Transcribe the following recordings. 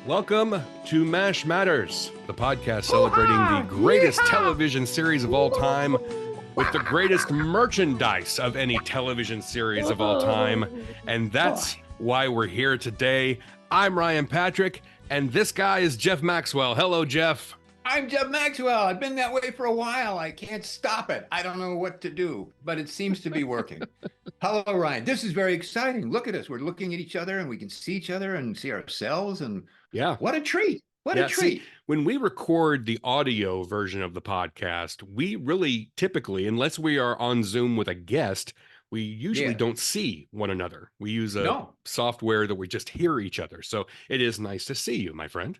Welcome to MASH Matters, the podcast celebrating the greatest television series of all time with the greatest merchandise of any television series of all time. And that's why we're here today. I'm Ryan Patrick, and this guy is Jeff Maxwell. Hello, Jeff. I'm Jeff Maxwell. I've been that way for a while. I can't stop it. I don't know what to do, but it seems to be working. Hello, Ryan. This is very exciting. Look at us. We're looking at each other and we can see each other and see ourselves. And yeah, what a treat. What a treat. See, when we record the audio version of the podcast, we really typically, unless we are on Zoom with a guest, we usually don't see one another. We use a software that we just hear each other. So it is nice to see you, my friend.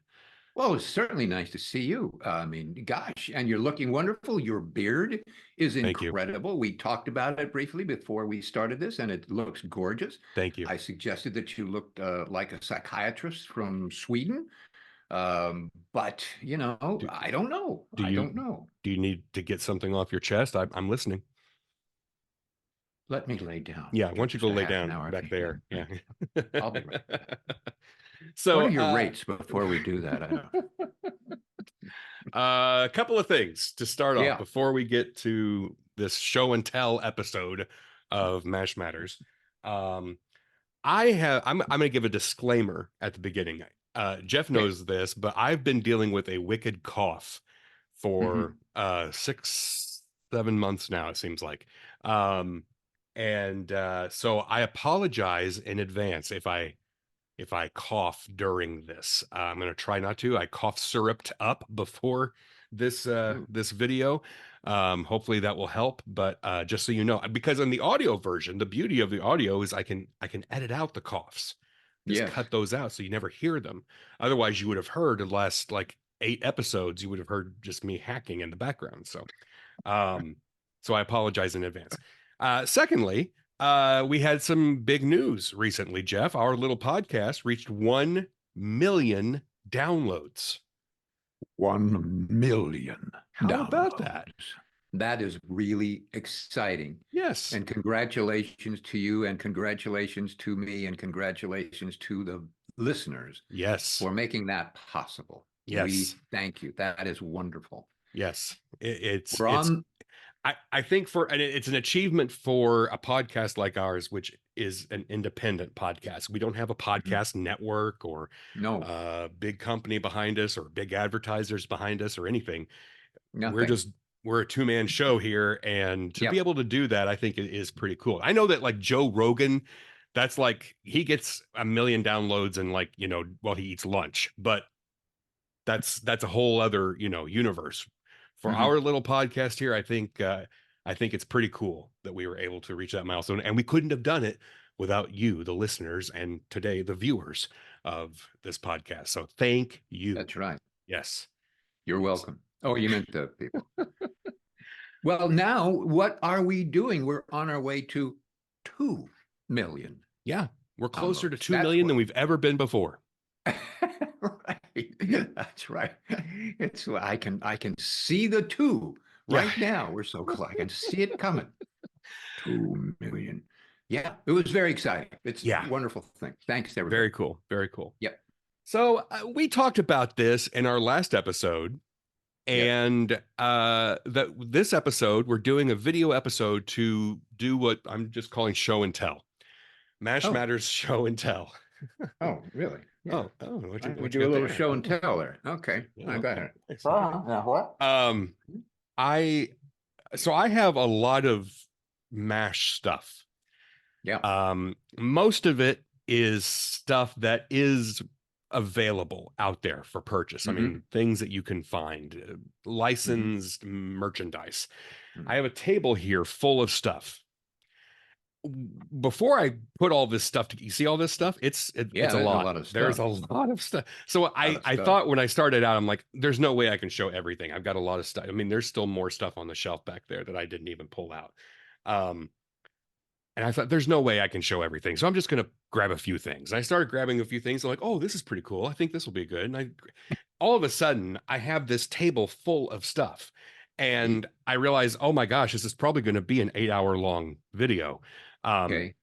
Well, it's certainly nice to see you. I mean, gosh, and you're looking wonderful. Your beard is incredible. We talked about it briefly before we started this, and it looks gorgeous. Thank you. I suggested that you looked like a psychiatrist from Sweden. But, you know, I don't know. I don't know. Do you need to get something off your chest? I'm listening. Let me lay down. Yeah, why don't you go lay down back there? Yeah. I'll be right back. So what are your rates before we do that? I don't a couple of things to start off before we get to this show and tell episode of MASH Matters. I'm going to give a disclaimer at the beginning. Jeff knows this, but I've been dealing with a wicked cough for 6-7 months now, it seems like. So I apologize in advance if I cough during this. I'm going to try not to. I cough syruped up before this this video. Hopefully that will help. But just so you know, because in the audio version, the beauty of the audio is I can edit out the coughs. Just cut those out so you never hear them. Otherwise, you would have heard the last like 8 episodes. You would have heard just me hacking in the background. So I apologize in advance. Secondly, we had some big news recently, Jeff. Our little podcast reached 1 million downloads. 1 million. How about that? That is really exciting. Yes. And congratulations to you, and congratulations to me, and congratulations to the listeners. Yes. For making that possible. Yes. We thank you. That is wonderful. Yes. I think it's an achievement for a podcast like ours, which is an independent podcast. We don't have a podcast network or big company behind us or big advertisers behind us or anything. Nothing. We're a 2-man show here. And to be able to do that, I think it is pretty cool. I know that like Joe Rogan, that's like, he gets 1 million downloads and like, while he eats lunch, but that's a whole other, universe. For our little podcast here, I think it's pretty cool that we were able to reach that milestone, and we couldn't have done it without you, the listeners, and today the viewers of this podcast. So thank you. That's right. Yes. You're welcome. Oh, you meant the people. Well, now what are we doing? We're on our way to 2 million. Yeah. We're closer to 2 million than we've ever been before. Right. That's right. I can see the 2 right now. We're so close. I can see it coming. 2 million. Yeah, it was very exciting. It's a wonderful thing. Thanks, everybody. Very cool. Very cool. Yep. So we talked about this in our last episode, and this episode, we're doing a video episode to do what I'm just calling show and tell. MASH Matters Show and Tell. Oh, really? Yeah. We do a little show and tell there. Okay. I got it. What? I have a lot of MASH stuff. Yeah. Most of it is stuff that is available out there for purchase. I mean, things that you can find, licensed merchandise. I have a table here full of stuff. Before I put all this stuff you see all this stuff? It's a lot of stuff. There's a lot of stuff. So I thought when I started out, I'm like, there's no way I can show everything. I've got a lot of stuff. I mean, there's still more stuff on the shelf back there that I didn't even pull out. And I thought there's no way I can show everything. So I'm just going to grab a few things. I started grabbing a few things. I'm like, oh, this is pretty cool. I think this will be good. And all of a sudden I have this table full of stuff, and I realized, oh my gosh, this is probably going to be an 8-hour long video.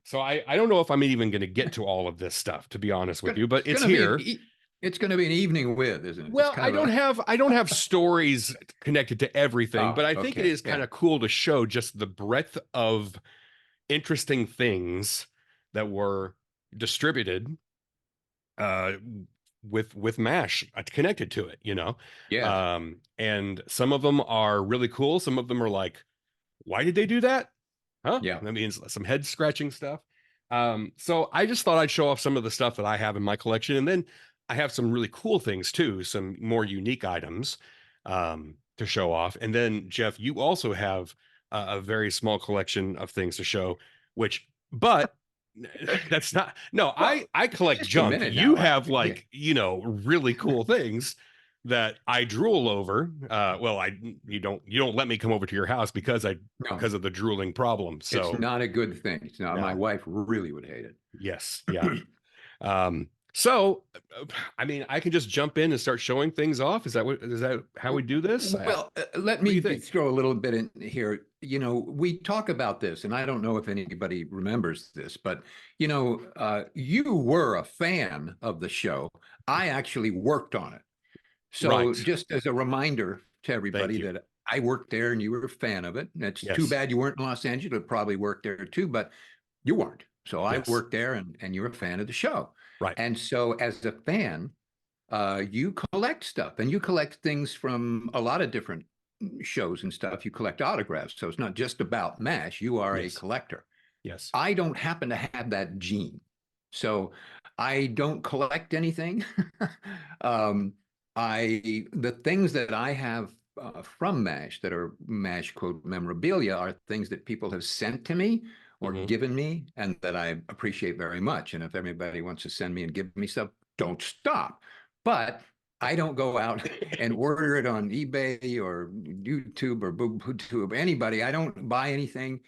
So I don't know if I'm even going to get to all of this stuff, to be honest with you, but it's here. It's going to be an evening with, isn't it? It's Well, kind of I don't have stories connected to everything, Oh, but I think it okay. is kind Yeah. of cool to show just the breadth of interesting things that were distributed uh with MASH connected to it, you know. Yes. And some of them are really cool, some of them are like, why did they do that? Huh? Yeah. That means some head scratching stuff. So I just thought I'd show off some of the stuff that I have in my collection, and then I have some really cool things too, some more unique items to show off. And then Jeff, you also have a very small collection of things to show, which, but that's not, no, Well, I collect just a junk. minute You now. have Yeah. like, you know, really cool things that I drool over. Well, you don't let me come over to your house because No, of the drooling problem. it's So not a good thing. It's not. My no, wife really would hate yes, yeah. it. So I mean, I can just jump in and start showing things off. Is that how we do this? Well, let What do me you think? throw a little bit in here. We talk about this, and I don't know if anybody remembers this, but you were a fan of the show. I actually worked on it. So Right. just as a reminder to Thank everybody you. that I worked there and you were a fan of it. And it's too Yes. bad you weren't in Los Angeles. You probably worked there too, but you weren't. So I Yes. worked there and you're a fan of the show. Right. And so as a fan, you collect stuff and you collect things from a lot of different shows and stuff. You collect autographs. So it's not just about MASH. You are a Yes. collector. Yes. I don't happen to have that gene. So I don't collect anything. um, the things that I have from MASH that are MASH quote memorabilia are things that people have sent to me or Hmm. given me and that I appreciate very much. And if everybody wants to send me and give me stuff, don't stop. But I don't go out and order it on eBay or YouTube or BoobTube, anybody. I don't buy anything.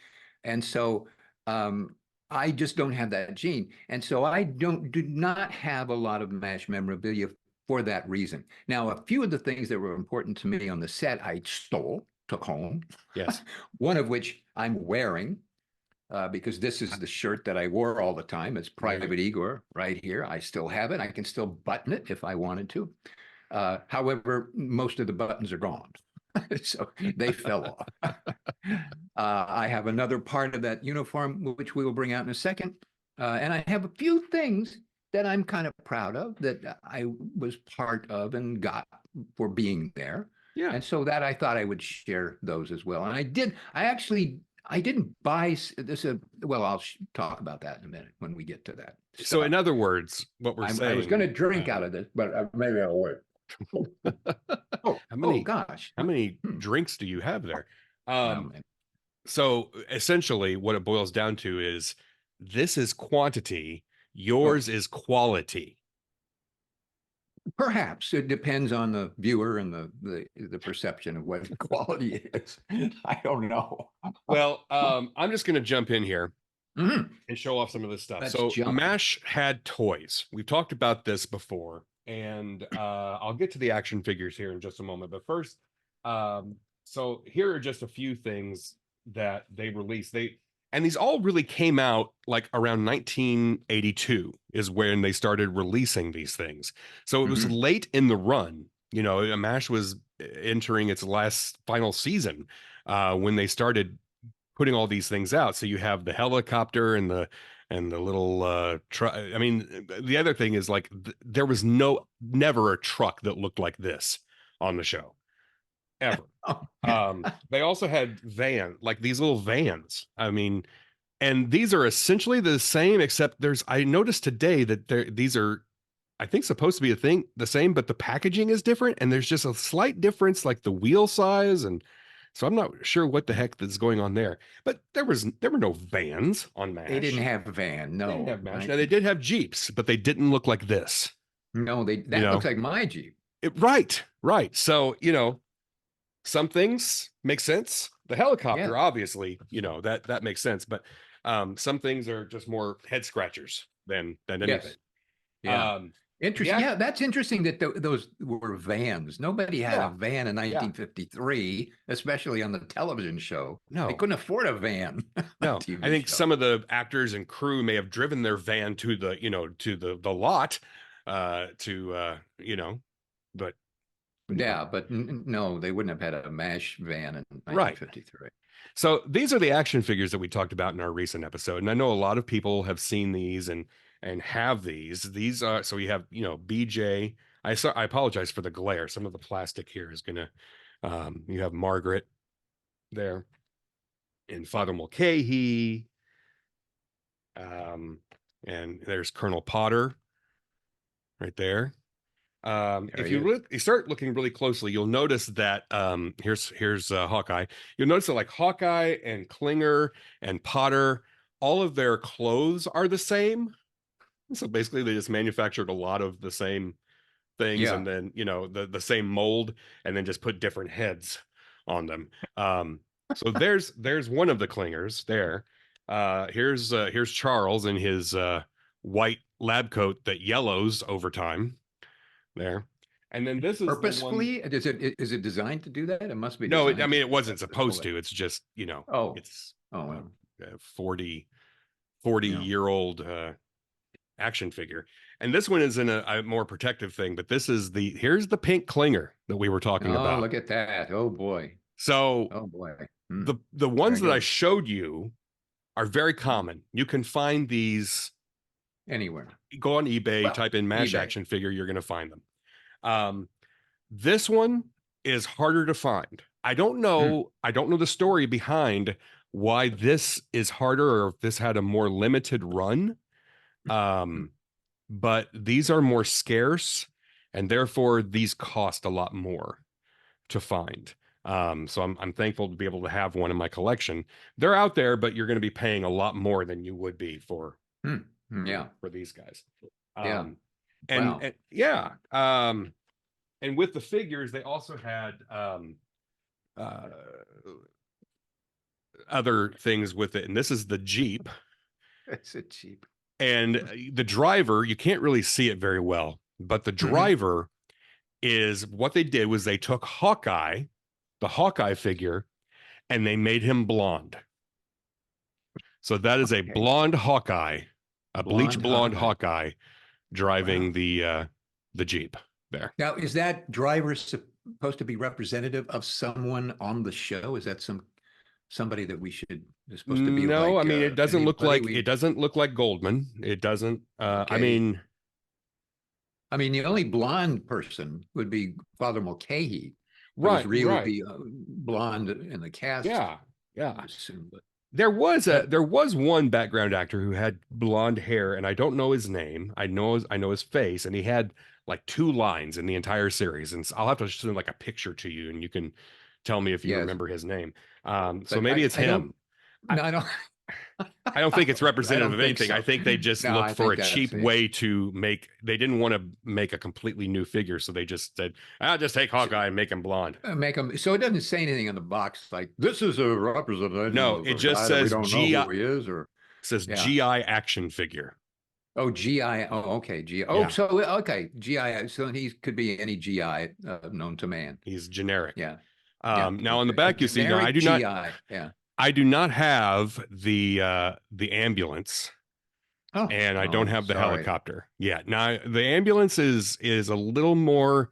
And so um, I just don't have that gene. And so I do not have a lot of MASH memorabilia for that reason. Now, a few of the things that were important to me on the set, I stole, took home. Yes. One of which I'm wearing because this is the shirt that I wore all the time. It's Private Igor right here. I still have it. I can still button it if I wanted to. However, most of the buttons are gone. So they fell off. I have another part of that uniform, which we will bring out in a second. And I have a few things that I'm kind of proud of that I was part of and got for being there. Yeah. And so that I thought I would share those as well. And I did. I didn't buy this. Well, I'll talk about that in a minute when we get to that. So in other words, what we're I saying, was going to drink out of this, but maybe I'll wait. Oh gosh. how many drinks do you have there? Well, So essentially what it boils down to is this is quantity, yours is quality. perhaps it depends on the viewer and the perception of what quality is. I don't know. Well, I'm just going to jump in here Mhm. and show off some of this stuff. Let's So jump. MASH had toys. We've talked about this before, and I'll get to the action figures here in just a moment. But first, so here are just a few things that they released. And these all really came out like around 1982 is when they started releasing these things. So it was late in the run. You know, MASH was entering its last final season when they started putting all these things out. So you have the helicopter and the little truck. I mean, the other thing is like there was never a truck that looked like this on the show ever. They also had like these little vans. I mean, and these are essentially the same, except I noticed today that these are, I think, supposed to be the same, but the packaging is different, and there's just a slight difference, like the wheel size, and so I'm not sure what the heck that's going on there. But there were no vans on MASH. They didn't have a van. No, they didn't have MASH. Now they did have Jeeps, but they didn't look like this. No, that looks like my Jeep. Right. So some things make sense. The helicopter, obviously, that makes sense, but some things are just more head scratchers than anything. Yes. Yeah. Interesting. Yeah, that's interesting that those were vans. Nobody had a van in 1953, especially on the television show. No, they couldn't afford a van. No, I think some of the actors and crew may have driven their van to the lot, you know, but Yeah, but no, they wouldn't have had a MASH van in right. 1953. So these are the action figures that we talked about in our recent episode, and I know a lot of people have seen these and have these. These are so we have BJ. I apologize for the glare. Some of the plastic here is gonna. You have Margaret there, and Father Mulcahy, and there's Colonel Potter right there. If you look, you start looking really closely, you'll notice that here's Hawkeye. You'll notice that like Hawkeye and Klinger and Potter, all of their clothes are the same. So basically, they just manufactured a lot of the same things, Yeah. and then the same mold, and then just put different heads on them. So there's one of the Klingers there. Here's Charles in his white lab coat that yellows over time there. And then this is the one. Purposefully? Is it designed to do that? It must be No, designed I to mean do it wasn't that supposed purposefully. to. It's just, Oh. it's Oh, well. 40 Yeah. year old action figure. And this one is in a more protective thing, but here's the pink Klinger that we were talking Oh, about. look at that. Oh boy. So Oh boy. the ones Very that I good. showed you are very common. You can find these Anywhere. go on eBay, Well, type in MASH eBay. action figure, you're going to find them. This one is harder to find. I don't know the story behind why this is harder or if this had a more limited run. But these are more scarce and therefore these cost a lot more to find. So I'm thankful to be able to have one in my collection. They're out there, but you're going to be paying a lot more than you would be for for these guys. Yeah. And, Wow. and yeah. And with the figures, they also had other things with it. And this is the Jeep. It's a cheap. And the driver, you can't really see it very well, but the driver is what they did was they took Hawkeye, the Hawkeye figure, and they made him blonde. So that is a blonde Hawkeye, a bleach blonde Hawkeye driving the Jeep there. Now, is that driver supposed to be representative of someone on the show? Is that somebody that we should is supposed to be No, like? I mean it doesn't look like Goldman. It doesn't. Okay. I mean, the only blonde person would be Father Mulcahy, right? Who's really blonde in the cast. Yeah. Assume, but there was one background actor who had blonde hair, and I don't know his name. I know his face, and he had like 2 lines in the entire series. And I'll have to send like a picture to you, and you can tell me if you remember his name. So maybe it's him. I don't. I don't think it's representative of anything. So. I think they just looked for a cheap way to make. They didn't want to make a completely new figure, so they just said, "I'll just take Hawkeye and make him blonde." Make him so it doesn't say anything on the box like this is a representative. No, it just says GI. Know who he is, or says GI action figure. Oh, GI. Oh, okay. GI. Oh, so okay. GI. So he could be any GI known to man. He's generic. Yeah. Now on the back, you see. Now I do GI. not. Yeah. I do not have the ambulance, and I don't have the helicopter. Yeah. Now the ambulance is a little more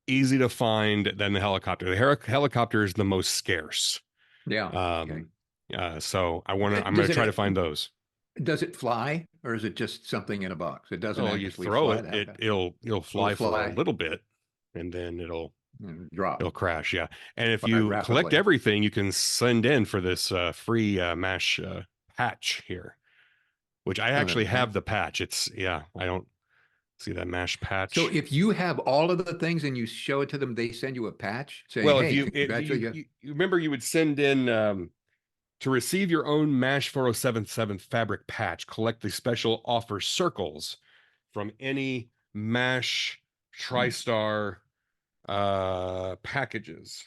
easy to find than the helicopter. The helicopter is the most scarce. Yeah. So I'm gonna try to find those. Does it fly, or is it just something in a box? It doesn't. You throw it, it'll fly for a little bit, and then it'll drop. It'll crash. Yeah. And if you collect everything, you can send in for this free MASH patch here, which I actually have the patch. I don't see that MASH patch. So if you have all of the things and you show it to them, they send you a patch saying, well, hey, if you remember, you would send in to receive your own MASH 4077 fabric patch, collect the special offer circles from any MASH TriStar packages.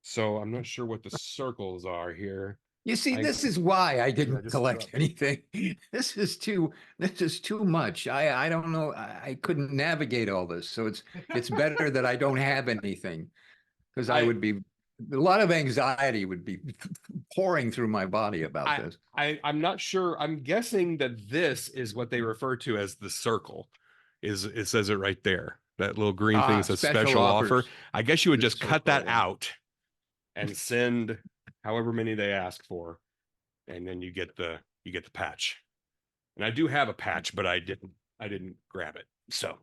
So I'm not sure what the circles are here. You see, this is why I didn't collect anything. This is too much. I don't know. I couldn't navigate all this. So it's better that I don't have anything, because I would be a lot of anxiety would be pouring through my body about this. I'm not sure. I'm guessing that this is what they refer to as the circle. it says it right there. That little green thing says Special special offer. offers. I guess you would This just cut that so-called. out and send however many they ask for, and then you get the patch. And I do have a patch, but I didn't grab it. So,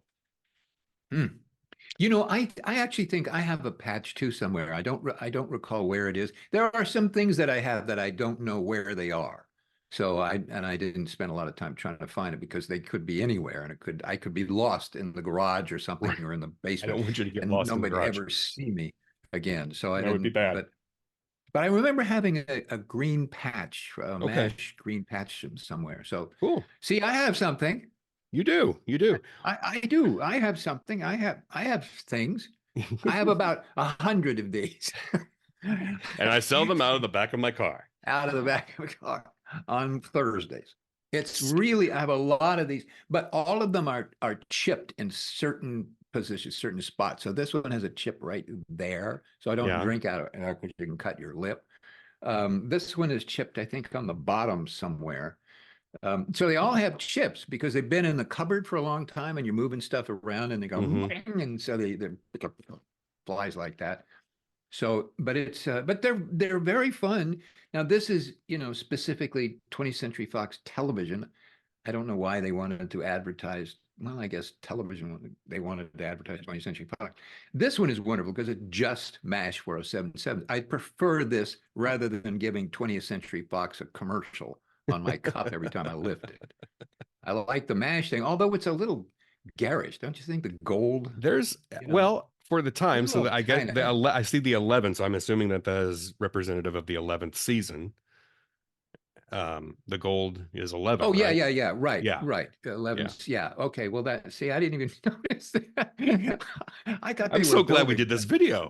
You know, I actually think I have a patch too somewhere. I don't recall where it is. There are some things that I have that I don't know where they are. So I didn't spend a lot of time trying to find it because they could be anywhere, and I could be lost in the garage or something, or in the I basement, don't want you to get and lost in the nobody garage. ever see me again. So I That would be didn't. bad. But I remember having a green patch, a Okay. MASH green patch somewhere. So Cool. see, I have something. You do. You do. I do. I have something. I have things. I have about 100 of these. And I sell them out of the back of my car. Out of the back of the car on Thursdays. It's really, I have a lot of these, but all of them are chipped in certain positions, certain spots. So this one has a chip right there. So I don't drink out of it because you can cut your lip. This one is chipped, I think, on the bottom somewhere. So they all have chips because they've been in the cupboard for a long time, and you're moving stuff around, and they go, and so they flies like that. So, but they're very fun. Now, this is, specifically 20th Century Fox television. I don't know why they wanted to advertise. Well, I guess television, they wanted to advertise 20th Century Fox. This one is wonderful because it just MASH 4077. I prefer this rather than giving 20th Century Fox a commercial on my cup every time I lift it. I like the MASH thing, although it's a little garish, don't you think? The gold. There's well, for the time, so I guess I see the 11, so I'm assuming that is representative of the 11th season. The gold is 11. Oh, yeah, right? Right. 11. Yeah. Okay. Well, I didn't even notice that. I thought I'm so glad we did this video.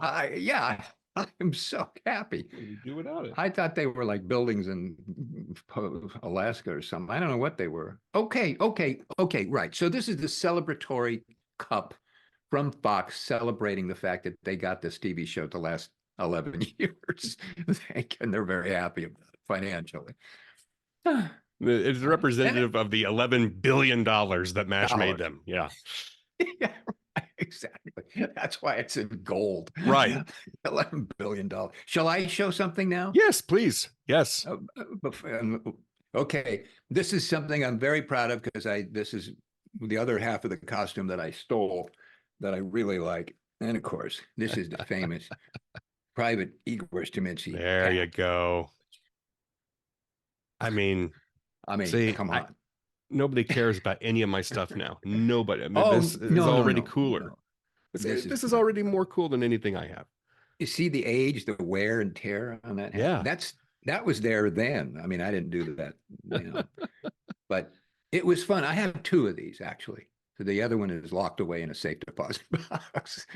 I'm so happy. You do without it. I thought they were like buildings in Alaska or something. I don't know what they were. Okay. Right. So this is the celebratory cup from Fox, celebrating the fact that they got this TV show to last 11 years. And they're very happy about it financially. It's representative of the $11 billion that MASH made them. Yeah. Yeah, right, exactly. That's why it's in gold. Right. $11 billion. Shall I show something now? Yes, please. Yes. Okay. This is something I'm very proud of because this is the other half of the costume that I stole that I really like. And of course, this is the famous Private Igor Staminsky. There you go. I mean, see, come on. Nobody cares about any of my stuff now. Nobody. I mean, this is already cooler. No. This is already more cool than anything I have. You see the age, the wear and tear on that? Yeah. That was there then. I mean, I didn't do that, but it was fun. I have 2 of these actually. So the other one is locked away in a safe deposit box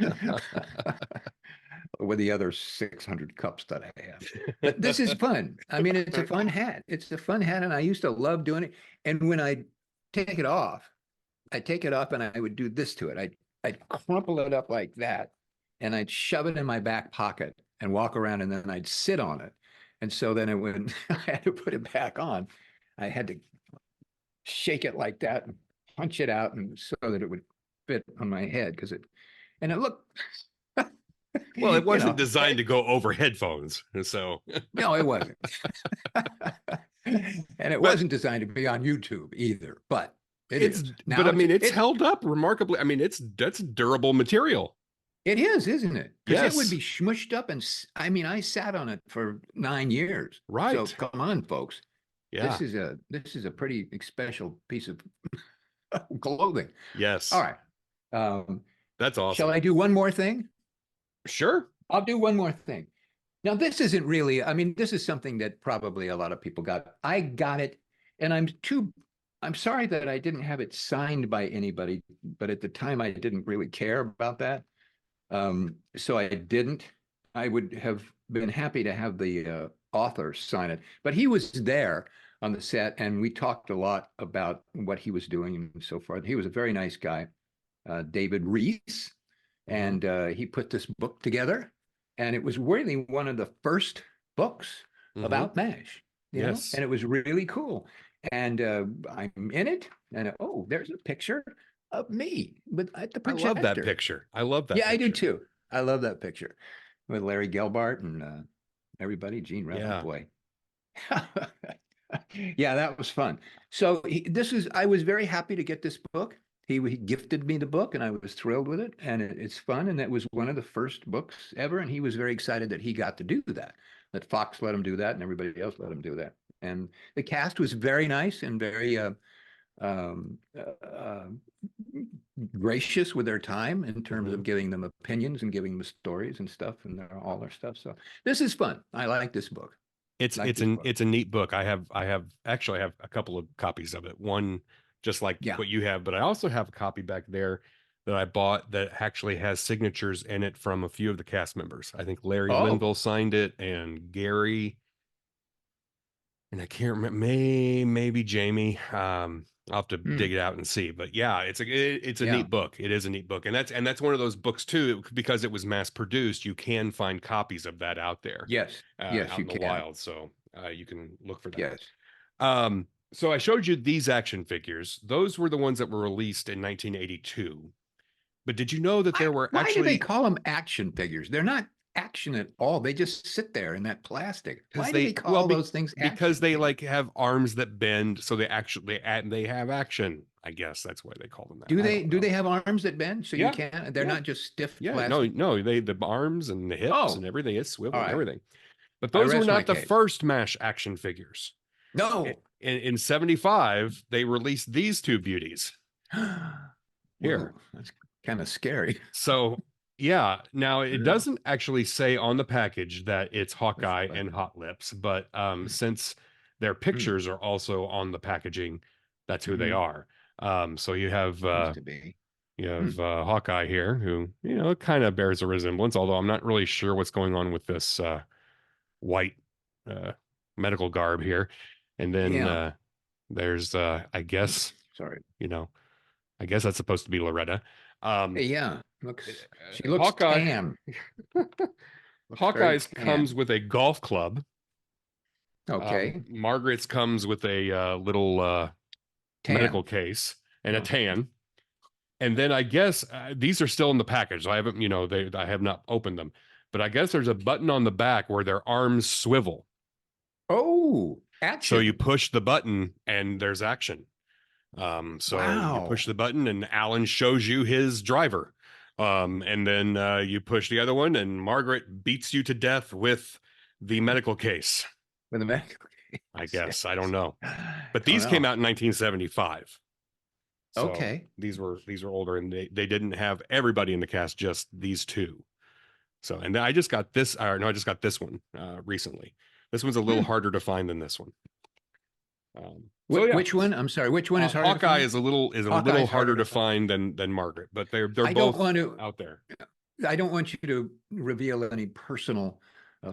with the other 600 cups that I have. But this is fun. I mean, it's a fun hat. It's a fun hat, and I used to love doing it. And when I take it off, and I would do this to it. I'd crumple it up like that, and I'd shove it in my back pocket and walk around, and then I'd sit on it. And so then I had to put it back on, I had to shake it like that and punch it out, and so that it would fit on my head and it looked. Well, it wasn't designed to go over headphones, so no, it wasn't. And it wasn't designed to be on YouTube either, but it's now. But I mean, it's held up remarkably. I mean, that's durable material. It is, isn't it? Because yes. It would be smushed up, and I mean, I sat on it for 9 years. Right. So come on, folks. Yeah. This is a pretty special piece of clothing. Yes. All right. That's awesome. Shall I do one more thing? Sure. I'll do one more thing. Now, this isn't really, I mean, this is something that probably a lot of people got. I got it, and I'm sorry that I didn't have it signed by anybody, but at the time I didn't really care about that. So I didn't. I would have been happy to have the author sign it, but he was there on the set, and we talked a lot about what he was doing and so forth. He was a very nice guy, David Reese, and he put this book together, and it was really one of the first books about MASH. Yes. And it was really cool. And I'm in it, and there's a picture. of me with at the I love that projector. picture. I love that Yeah, I do picture. too. I love that picture with Larry Gelbart and everybody, Gene Revel, Yeah. boy. Yeah, that was fun. So this is, I was very happy to get this book. He gifted me the book and I was thrilled with it. And it's fun. And that was one of the first books ever. And he was very excited that he got to do that, that Fox let him do that and everybody else let him do that. And the cast was very nice and very um, uh, uh, gracious with their time in terms of giving them opinions and giving them stories and stuff and all their stuff. So this is fun. I like this book. Like this book. It's a neat book. I have a couple of copies of it. One just like Yeah. what you have, but I also have a copy back there that I bought that actually has signatures in it from a few of the cast members. I think Larry Oh, Linville signed it and Gary, and I can't remember, maybe Jamie. I'll have to dig hmm. it out and see. But yeah, it's a Yeah. neat book. It is a neat book, and that's one of those books too, because it was mass produced. You can find copies of that out there, Yes. Yes, out you in the can. wild. So you can look for that. Yes. So I showed you these action figures. Those were the ones that were released in 1982. But did you know that there were Why do they actually, call them action figures? They're not action at all. They just sit there in that plastic. because Why do they call those things because action they figures? like have arms that bend, so they have action. I guess that's why they call them that. Do I they don't do know. they have arms that bend so you Yeah, can't? They're yeah, not just stiff yeah. No, plastic. no. The arms and the hips and Oh, everything is all swivel and right. everything. But I those were rest my not the case. first MASH action figures. No. In 75, they released these two beauties here. Whoa, that's kind of scary. So yeah, now it doesn't actually say on the package that it's Push the Hawkeye and button. Hot Lips, but Mm, since their mm, pictures are also on the packaging, that's who they mhm. are. So Seems to be. you Hmm. have Hawkeye here, who kind of bears a resemblance, although I'm not really sure what's going on with this white uh, medical garb here. And then Yeah. there's I guess Sorry. you know I guess that's supposed to be Loretta. Um, Yeah. Looks. She looks Hawkeye tan. Looks very Hawkeye's comes tan. with a golf club. Okay. Margaret's comes with a little medical Tan. case and a Oh. tan. And then I guess these are still in the package. I haven't, I have not opened them. But I guess there's a button on the back where their arms swivel. Oh, So you action. push the button and there's action. So you push Wow. the button and Alan shows you his driver. And then you push the other one and Margaret beats you to death with the medical case. With a medical I case. guess. I don't know. But Oh these came no. out in 1975. So Okay. these were older and they didn't have everybody in the cast, just these two. So and I just got this, or no, I just got this one recently. This one's a little Hmm. harder to find than this one. So yeah, Which one? I'm sorry. Which one is harder to Hawkeye find? is a little Hawkeye's harder harder to to find. find than Margaret, but they're I don't both want to. out there. I don't want you to reveal any personal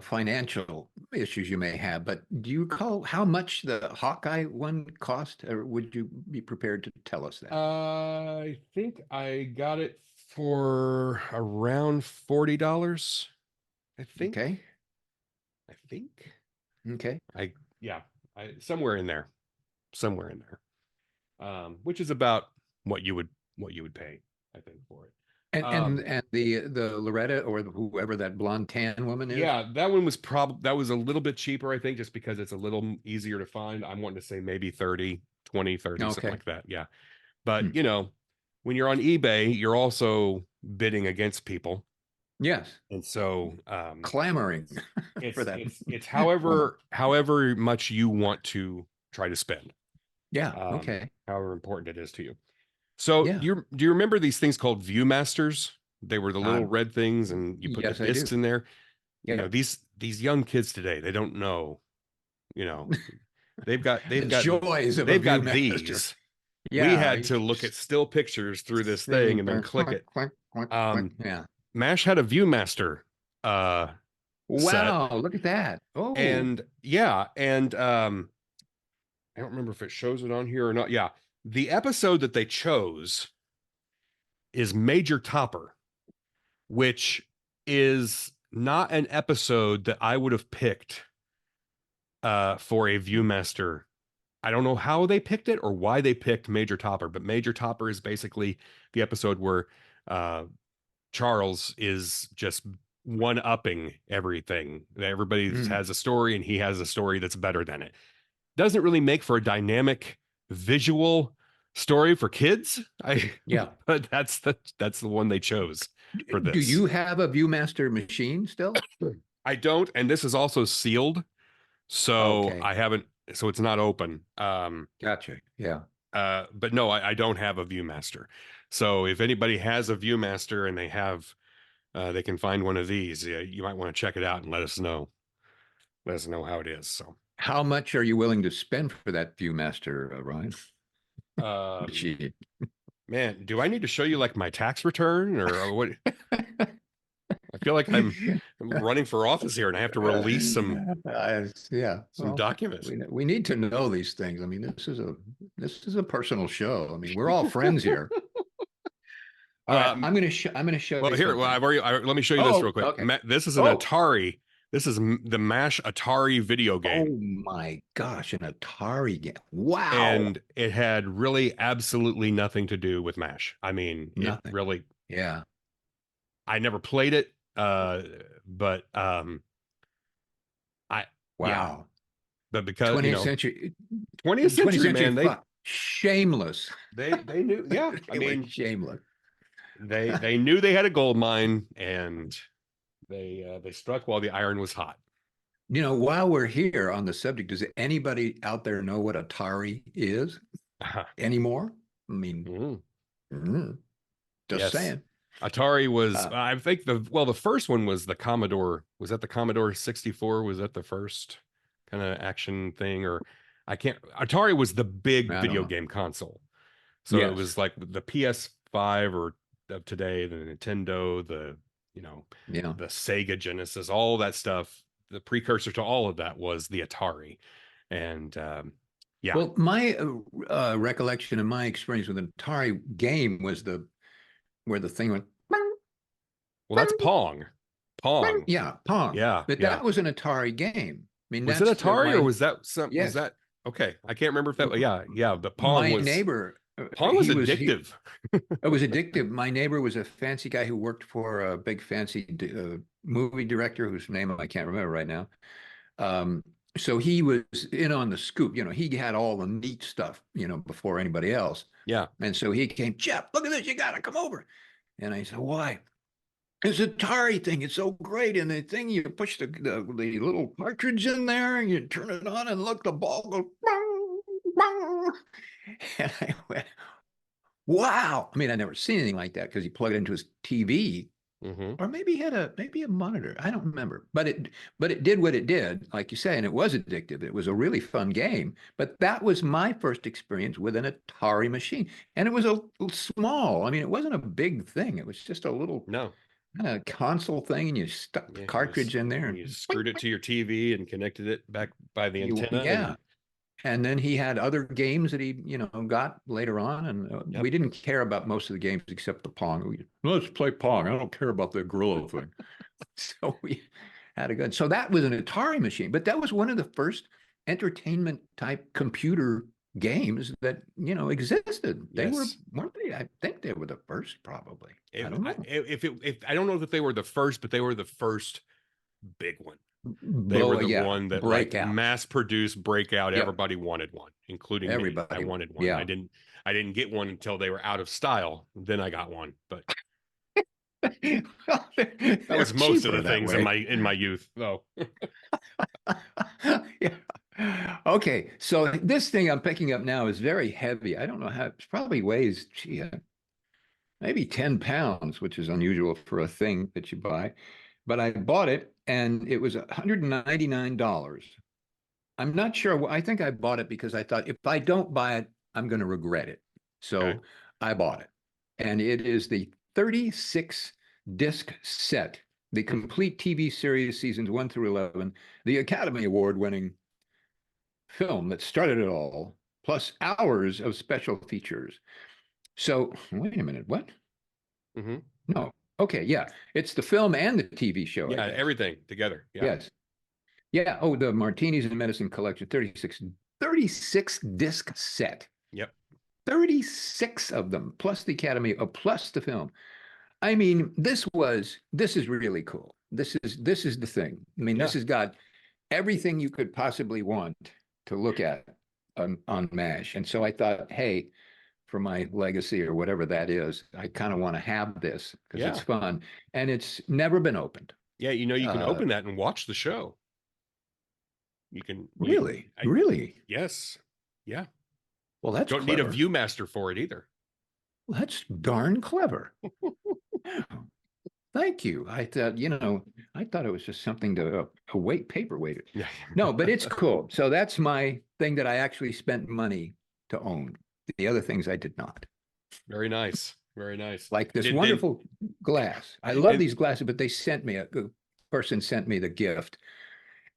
financial issues you may have, but do you recall how much the Hawkeye one cost, or would you be prepared to tell us that? I think I got it for around $40. I think. Okay. I think. Okay. I yeah. Somewhere in there. Somewhere in there. Which is about what you would pay, I think, for it. And Um, the Loretta or whoever that blonde tan woman is. yeah, that one was that was a little bit cheaper, I think, just because it's a little easier to find. I'm wanting to say maybe 30, 20, 30, something Okay. like that. Yeah. But Hmm. when you're on eBay, you're also bidding against people. Yes. And so Clamoring for that it's woman. however much you want to try to spend. Yeah. Okay. However important it is to you. So Yeah. do you remember these things called Viewmasters? They were the little Um, red things, and you put the yes, I do. discs in there. Yeah. These young kids today, they don't know. You know, The joys of a they've got Viewmaster. these. We Yeah. had to look at still pictures through this thing Thing, and then click clink, it. clink, clink, clink. Um, Yeah. Mash had a Viewmaster uh, set, Wow, look at that. Oh, and yeah, and I don't remember if it shows it on here or not. Yeah, the episode that they chose is Major Topper, which is not an episode that I would have picked for a Viewmaster I don't know how they picked it or why they picked Major Topper, but Major Topper is basically the episode where uh, Charles is just one-upping everything. Everybody Mm, has a story, and he has a story that's better than it. Doesn't really make for a dynamic visual story for kids. yeah. But that's the one they chose for Do this. you have a Viewmaster machine still? I don't, and this is also sealed, so Okay, I haven't, so it's not open. gotcha. Yeah. But no, I don't have a Viewmaster. So if anybody has a Viewmaster and they can find one of these, you might want to check it out and let us know. Let us know how it is. So, How much are you willing to spend for that Viewmaster, Ryan? um, Machine. man, do I need to show you like my tax return or what? I feel like I'm running for office here and I have to release Yeah. some Well, documents. we need to know these things. I mean, this is a personal show. I mean, we're all friends here. All right, Um, I'm gonna show well, you here, well, something. let me show you this real Oh, quick. okay. This is an Oh, Atari. This is the MASH Atari video oh game. my gosh, an Atari game. Wow. And it had really absolutely nothing to do with MASH. I mean, it Nothing. really, Yeah. I never played it, but I, yeah, Wow. but because 20th century, 20th 20th century, century man, fuck. Shameless. they knew, yeah. I They were mean, shameless. they knew they had a gold mine, and they struck while the iron was hot. You know, while we're here on the subject, does anybody out there know what Atari is anymore? I mean, Mm, mm, just yes. saying. Atari was, Uh, I think the first one was the Commodore. Was that the Commodore 64? Was that the first kind of action thing? Or I can't, Atari was the big I don't video know. game console. So it Yes. was like the PS5 or of today, the Nintendo, you know, Yeah. the Sega Genesis, all that stuff. The precursor to all of that was the Atari. And yeah, Well, my recollection and my experience with an Atari game was where the thing went. well, that's Pong. Pong. Yeah, Pong. Yeah, But yeah. that was an Atari game. I mean, Was it that's Atari or my was that some? Was yes. that okay? I can't remember if that. Yeah, yeah. But My neighbor, Pong was addictive. it was addictive. My neighbor was a fancy guy who worked for a big fancy movie director whose name I can't remember right now. Um, so he was in on the scoop. You know, he had all the neat stuff, you know, before anybody else. Yeah. And so he came, Jeff, look at this. You got to come over. And I said, why? It's Atari thing. It's so great. And the thing, you push the little cartridge in there and you turn it on and look, the ball goes, bong, bong. And I went, wow. I mean, I never seen anything like that because he plugged it into his TV, Mm-hmm. or maybe he had a monitor. I don't remember. But it did what it did, like you say, and it was addictive. It was a really fun game. But that was my first experience with an Atari machine. And it was a little small. I mean, it wasn't a big thing. It was just a little No. console thing, and you stuck the Yeah. cartridge in there And and you screwed it to your TV and connected it back by the antenna. yeah. And then he had other games that he, you know, got later on, and Yep. we didn't care about most of the games except the Pong. Let's play Pong. I don't care about the gorilla thing. So we had a good. So that was an Atari machine, but that was one of the first entertainment type computer games that existed. They Yes. weren't they? I think they were the first, probably. I If don't know. if I don't know that they were the first, but they were the first big one. They were the Yeah, one that like breakout. mass produced breakout. Yep, Everybody wanted one, including me. I everybody. wanted one. Yeah. I didn't get one until they were out of style. Then I got one. But Well, that they're was most of cheaper the that things way. in my youth, though. Yeah. Okay. So this thing I'm picking up now is very heavy. I don't know how, it probably weighs, maybe 10 pounds, which is unusual for a thing that you buy. But I bought it and it was $199. I'm not sure. I think I bought it because I thought if I don't buy it, I'm going to regret it. Okay. So I bought it. And it is the 36 disc set, the complete TV series, seasons 1 through 11, the Academy Award winning film that started it all, plus hours of special features. So wait a minute, what? Mm-hmm. No. Okay, yeah. It's the film and the TV show, I Yeah, guess. everything together. Yeah. Yes. Yeah. Oh, the Martinis and Medicine Collection, 36 36 disc set. Yep. 36 of them, plus the Academy, plus the film. I mean, this is really cool. This is the thing. I mean, this has got everything you could possibly want to look at on MASH. And so I thought, hey, for my legacy or whatever that is, I kind of want to have this because it's fun. And it's never been opened. Yeah, you know, you can open that and watch the show. You can really. Yes. Yeah. Well, that's don't clever. need a ViewMaster for it either. Well, that's darn clever. Thank you. I thought, I thought it was just something to paperweight it. Yeah. No, but it's cool. So that's my thing that I actually spent money to own. The other things I did not. Very nice. Very nice. Like this wonderful glass. I love these glasses, but they sent me, a person sent me the gift.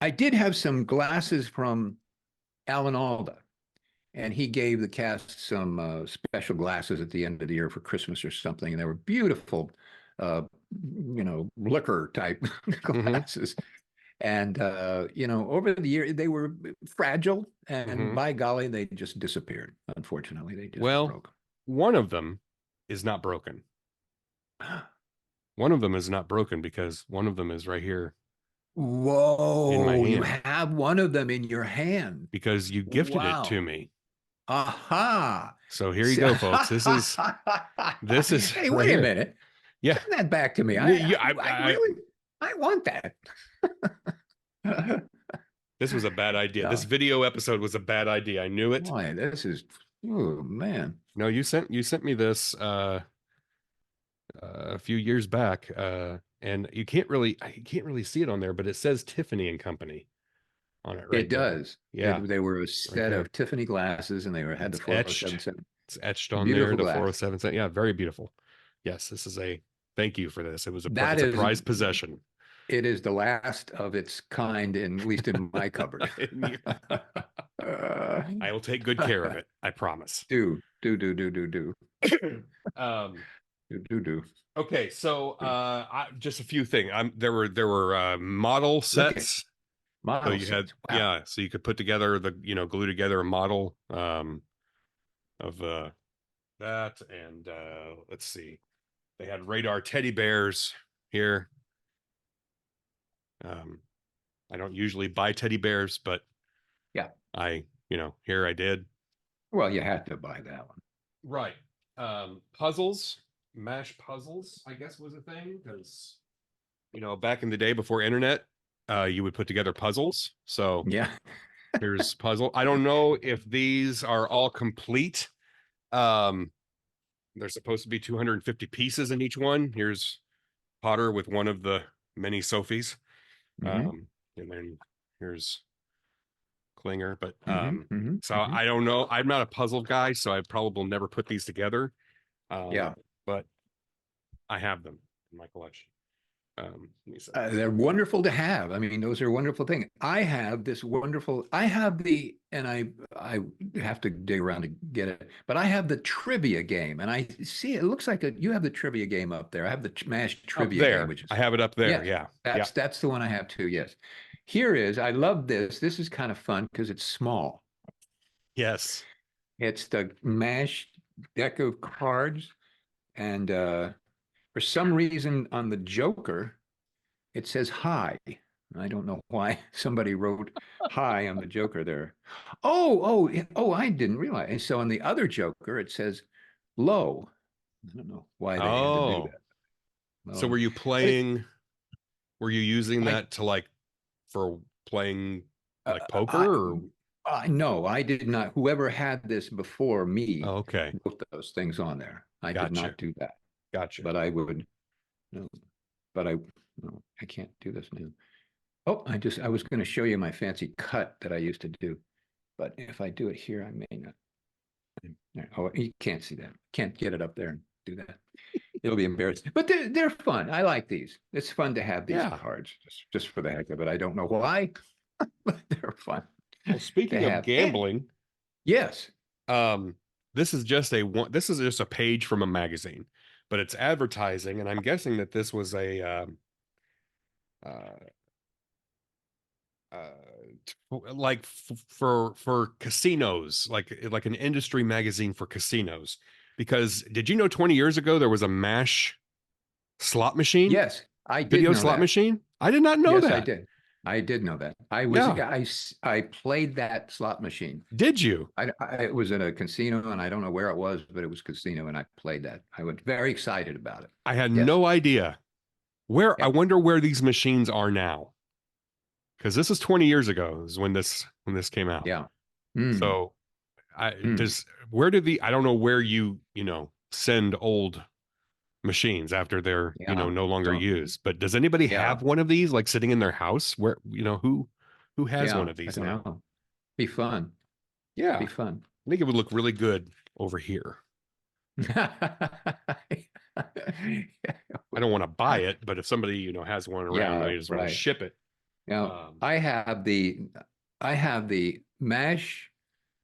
I did have some glasses from Alan Alda, and he gave the cast some special glasses at the end of the year for Christmas or something, and they were beautiful, liquor type glasses. And, over the year, they were fragile, and by golly, they just disappeared. Unfortunately, they just broke. One of them is not broken. One of them is not broken because one of them is right here. Whoa, you have one of them in your hand. Because you gifted it to me. Aha. So here you go, folks. This is. Hey, wait a minute. Yeah. Send that back to me. I want that. This was a bad idea. This video episode was a bad idea. I knew it. Boy, this is, oh man. No, you sent me this a few years back, and I can't really see it on there, but it says Tiffany and Company on it. Right, it does. Yeah, they were a set of Tiffany glasses, and they had the 4077. It's etched on there. The 4077. Yeah, very beautiful. Yes, this is a thank you for this. It was a prized possession. It is the last of its kind, at least in my cupboard. I will take good care of it. I promise. Do. Okay, so just a few things. There were model sets. Model so sets. Wow. So you could put together glue together a model of that, and let's see. They had radar teddy bears here. I don't usually buy teddy bears, but here I did. Well, you had to buy that one. Right. Puzzles, MASH puzzles, I guess was a thing because, back in the day before internet, you would put together puzzles. So yeah, here's puzzle. I don't know if these are all complete. There's supposed to be 250 pieces in each one. Here's Potter with one of the many Sophies. And then here's Klinger, but I don't know. I'm not a puzzle guy, so I probably will never put these together. But I have them in my collection. They're wonderful to have. I mean, those are wonderful things. I have and I have to dig around to get it, but I have the trivia game, and I see it looks like you have the trivia game up there. I have the MASH trivia game, which is, I have it up there. Yeah. That's the one I have too. Yes. I love this. This is kind of fun because it's small. Yes. It's the MASH deck of cards, and for some reason on the Joker, it says hi. I don't know why somebody wrote hi on the Joker there. Oh, I didn't realize. And so on the other Joker, it says low. I don't know why they had to do that. So were you using that to for playing poker or? No, I did not. Whoever had this before me put those things on there. I did not do that. Gotcha. But I would, I can't do this now. Oh, I was going to show you my fancy cut that I used to do, but if I do it here, I may not. Oh, you can't see that. Can't get it up there and do that. It'll be embarrassing, but they're fun. I like these. It's fun to have these cards just for the heck of it. I don't know why, but they're fun. Well, speaking of gambling, yes. This is just a page from a magazine, but it's advertising, and I'm guessing that this like for casinos, like an industry magazine for casinos. Because did you know 20 years ago there was a MASH slot machine, Yes, I did video know slot that. machine? I did not know Yes, I that. did. I did know that. Yeah. I played that slot machine. Did you? It was in a casino, and I don't know where it was, but it was casino, and I played that. I was very excited about it. I had Yes. no idea. I Yeah. wonder where these machines are now. Because this is 20 years ago is when this came out. Yeah. Mm, So I mm. does where do the I don't know where send old machines after they're Yeah. no longer So, used. But does anybody yeah. have one of these like sitting in their house? Where who has one Yeah. of I these don't now? know. Be fun. Yeah, Be fun. I think it would look really good over here. I don't want to buy it, but if somebody has one around and Yeah, they just want to right. ship it, Now, um, I have the MASH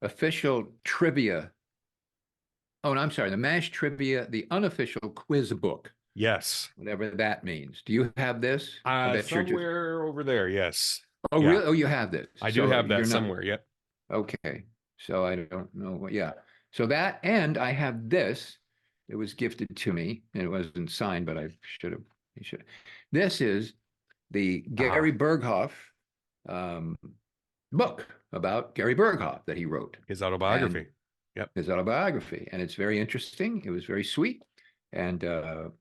official trivia. Oh, and I'm sorry, the MASH trivia, the unofficial quiz book, yes, whatever that means. Do you have this? I bet you're just. somewhere over there. Yes, Oh, yeah, really? Oh, you have this. I do So have that you're not somewhere. Yep. okay. So I don't know what, yeah. So that, and I have this. It was gifted to me, and it wasn't signed, but I should have. You should. This is the Ah, Gary Berghoff um, book about Gary Berghoff that he wrote, his and autobiography. Yep. his autobiography. And it's very interesting. It was very sweet. And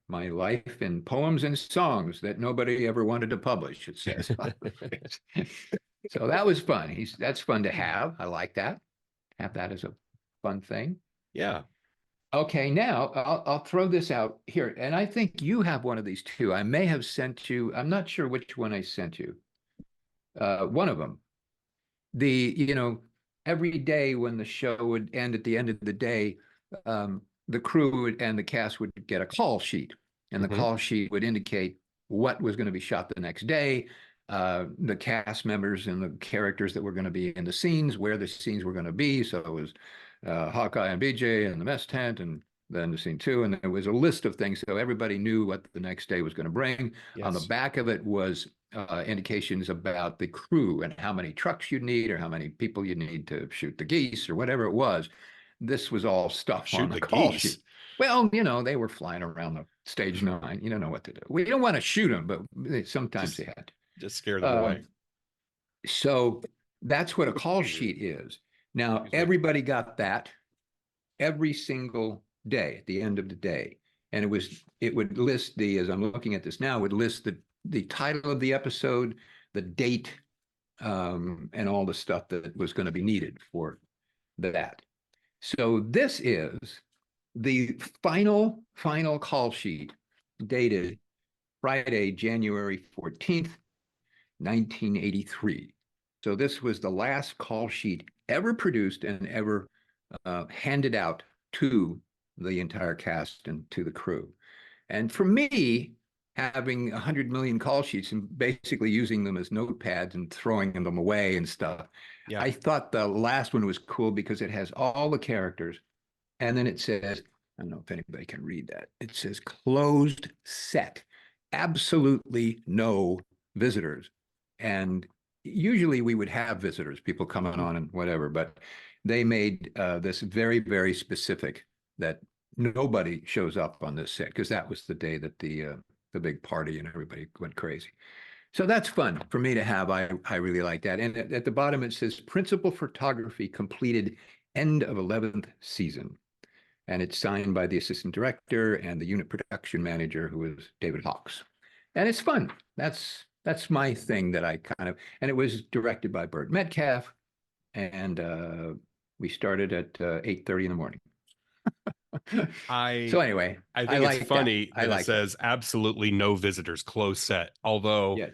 my life in poems and songs that nobody ever wanted to publish, it says. So that was fun. That's fun to have. I like that. Have that as a fun thing. Yeah. Okay, now I'll throw this out here. And I think you have one of these too. I may have sent you, I'm not sure which one I sent you. One of them. Every day when the show would end at the end of the day, the crew and the cast would get a call sheet, and the Hmm. call sheet would indicate what was going to be shot the next day, the cast members and the characters that were going to be in the scenes, where the scenes were going to be. So it was Hawkeye and BJ and the mess tent, and then the scene two, and there was a list of things, so everybody knew what the next day was going to bring. On the Yes. back of it was indications about the crew and how many trucks you'd need or how many people you need to shoot the geese or whatever it was. This was all stuff on Shoot the the call geese. sheet. Well, they were flying around the stage nine. You don't know what to do. We don't want to shoot them, but sometimes Just they had just scare to. them away. So that's what a call Excuse me. sheet is. Now, Excuse me. everybody got that every single day at the end of the day. And it would list as I'm looking at this now, would list the title of the episode, the date, and all the stuff that was going to be needed for that. So this is the final call sheet dated Friday, January 14th, 1983. So this was the last call sheet ever produced and ever handed out to the entire cast and to the crew. And for me, having 100 million call sheets and basically using them as notepads and throwing them away and stuff, Yeah. I thought the last one was cool because it has all the characters. And then it says, I don't know if anybody can read that. It says closed set, absolutely no visitors. And usually we would have visitors, people coming on and whatever, but they made this very, very specific that nobody shows up on this set because that was the day that the big party and everybody went crazy. So that's fun for me to have. I really like that. And at the bottom it says principal photography completed end of 11th season. And it's signed by the assistant director and the unit production manager, who is David Hawks. And it's fun. That's my thing that I kind of, and it was directed by Burt Metcalf. And we started at 8:30 in the morning. So anyway, I think it's funny I that it like that. says absolutely no visitors, closed set. Although, Yeah.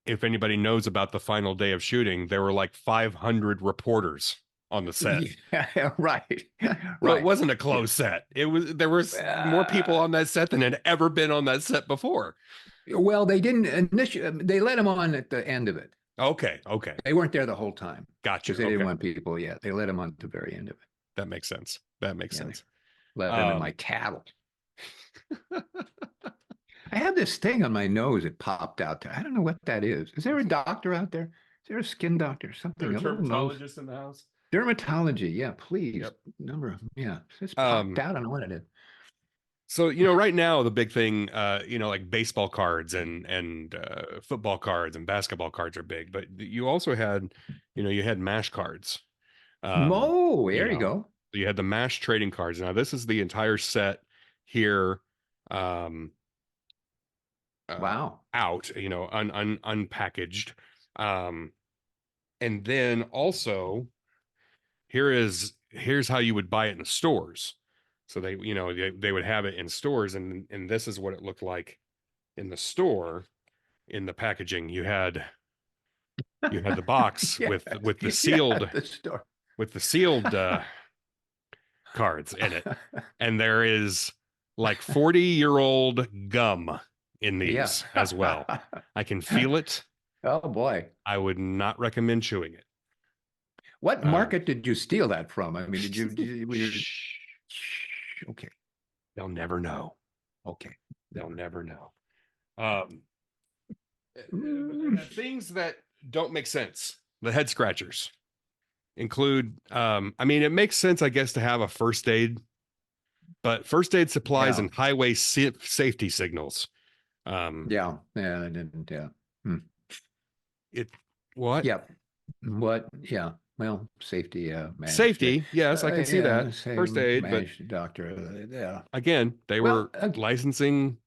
if anybody knows about the final day of shooting, there were like 500 reporters on the set. Yeah, right. So Right. it wasn't a closed set. There was more people on that set than had ever been on that set before. Well, they didn't initially, they let them on at the end of it. Okay. They weren't there the whole time. Gotcha. Because they didn't want people yet. They let them on at the very end of it. That makes sense. That makes Yeah, sense. let them in my cattle. I have this thing on my nose that popped out. I don't know what that is. Is there a doctor out there? there a skin doctor? There Something, a a little nose. dermatologist in the house? Dermatology. Yeah, please. Yep. Yeah. It's popped out. I don't know what it is. So, right now the big thing, like baseball cards and football cards and basketball cards are big, but you also had, you had MASH cards. Oh, You there you know, go. you had the MASH trading cards. Now this is the entire set here, um, Wow. out, unpackaged. And then also here's how you would buy it in the stores. So they would have it in stores, and this is what it looked like in the store. In the packaging, you had the box Yeah. with the Yeah, sealed the store. cards in it, and there is like 40-year-old gum in Yeah. these as well. I can feel it. Oh boy. I would not recommend chewing it. What Um, market did you steal that from? I mean, shh, okay. they'll never know. Okay. They'll never know. Um, Mm, things that don't make sense. The head scratchers include, I mean, it makes sense, I guess, to have a first aid, but first aid supplies yeah. and highway safety signals. Um, Yeah. Yeah. I didn't. Yeah. Hmm. it what? Yeah. What? Yeah. Well, safety, managed. Safety, yes, I can see Yeah. that. Say First aid, but managed doctor. Yeah. again, they Well, were licensing.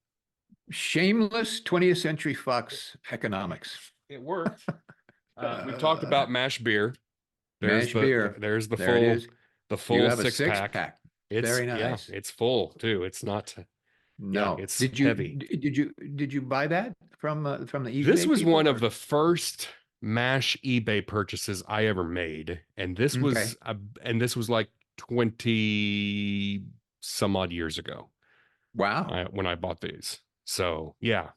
shameless 20th Century Fox economics. It worked. We've talked Uh, about mash beer. There's Mash beer. there's the There it full is. the You full have a six six pack. pack. Very Yeah, nice. it's full too. It's not. Yeah, No. it's Did you heavy. did you buy that from the This eBay was people one of or? the first mash eBay purchases I ever made, and Okay. this was like 20 some odd years ago. Wow. When I bought these. So yeah,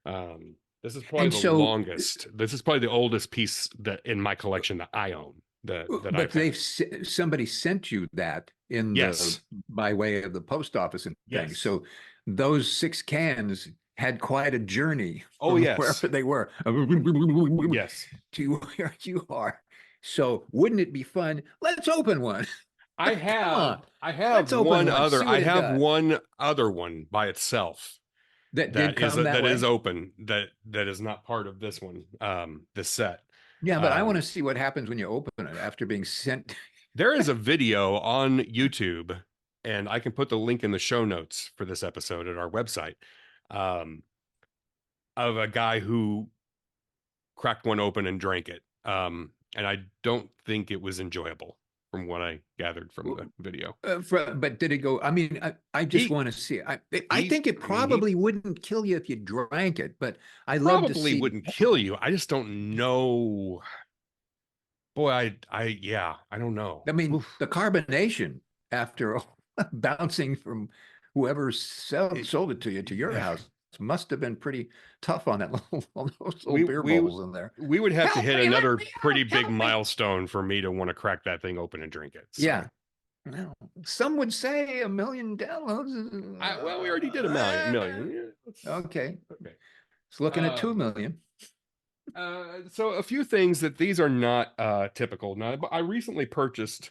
um, this is probably And the so, longest. This is probably the oldest piece that in my collection that I own that but I've had. somebody sent you that in the Yes, by way of the post office and things. yes. So those 6 cans had quite a journey Oh from yes, wherever they were yes. to where you are. So wouldn't it be fun? Let's open one. Come on, I have let's open one. See what I it have does. one other one by itself That did come that that is way. open that is not part of this one, this set. Yeah, but I want Um, to see what happens when you open it after being sent. there is a video on YouTube, and I can put the link in the show notes for this episode at our website, um, of a guy who cracked one open and drank it. And I don't think it was enjoyable from what I gathered from the video. But did it go? I mean, I just He want to see it. I he think it I mean, he probably wouldn't kill you if you drank it, but I love to probably see. wouldn't kill you. I just don't know. Boy, yeah, I don't know. I mean, Oof. the carbonation after bouncing from whoever It, sold it to you to your house must have been pretty tough on that little on those little we beer we bubbles in there. we would have to Help hit me! Let another me out! pretty big Help me! milestone for me to want to crack that thing open and drink it. Yeah. So, Well, some would say 1 million downloads. well, we already did a million. Yeah, Okay. okay. It's looking at 2 Um, million. so a few things that these are not typical. Now, I recently purchased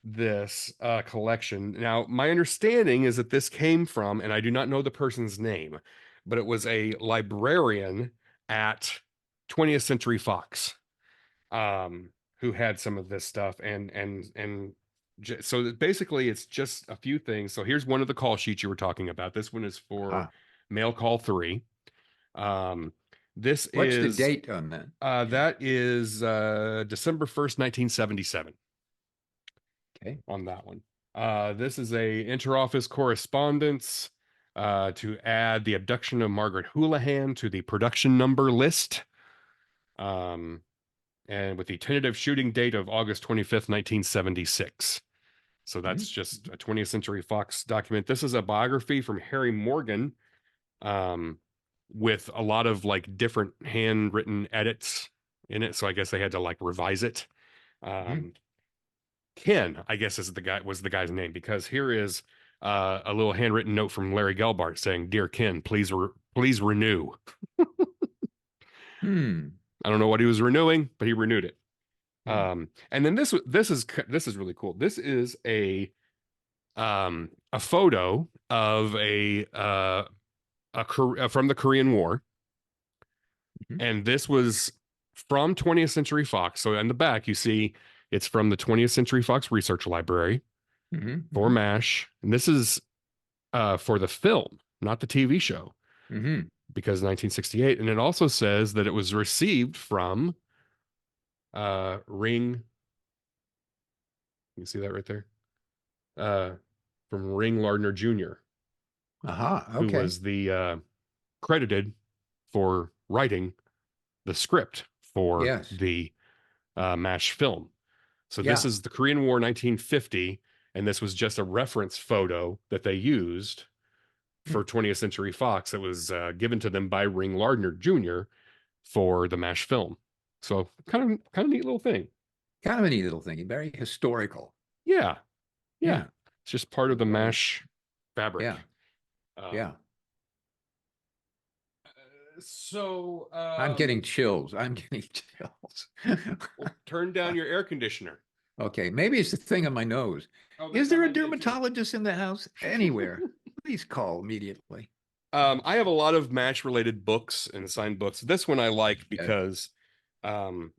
this collection. Now, my understanding is that this came from, and I do not know the person's name, but it was a librarian at 20th Century Fox, who had some of this stuff, so basically it's just a few things. So here's one of the call sheets you were talking about. This one is for Ah, mail call 3. Um, this what's the is date on that? that is December 1st, 1977 Okay. on that one. This is a interoffice correspondence to add the abduction of Margaret Houlihan to the production number list. And with the tentative shooting date of August 25th, 1976. So that's just a 20th Century Fox document. This is a biography from Harry Morgan, um, with a lot of like different handwritten edits in it. So I guess they had to like revise it. Mm. Ken, I guess was the guy's name, because here is a little handwritten note from Larry Gelbart saying, "Dear Ken, please renew." Hmm. I don't know what he was renewing, but he renewed it. Hmm. And then this is really cool. This is a photo of from the Korean War, Hmm. and this was from 20th Century Fox. So in the back, you see it's from the 20th Century Fox Research Library Hmm. for Hmm. MASH, and this is for the film, not the TV show, Hmm. because 1968. And it also says that it was received from Ring. You see that right there? Uh, from Ring Lardner Jr., Aha. who Okay. was the credited for writing the script for Yes. the MASH film. So this Yeah. is the Korean War 1950, and this was just a reference photo that they used Hmm. for 20th Century Fox that was given to them by Ring Lardner Jr. for the MASH film. So kind of neat little thing. Kind of a neat little thing. Very historical. Yeah, yeah. Yeah. It's just part of the Very. MASH fabric. Yeah. Um, Yeah. so I'm getting chills. I'm getting chills. well, turn down your air conditioner. Okay, maybe it's the thing on my nose. Oh, Is that there a might be it too. dermatologist in the house? Anywhere? Please call immediately. I have a lot of MASH related books and signed books. This one I like Yes, because um,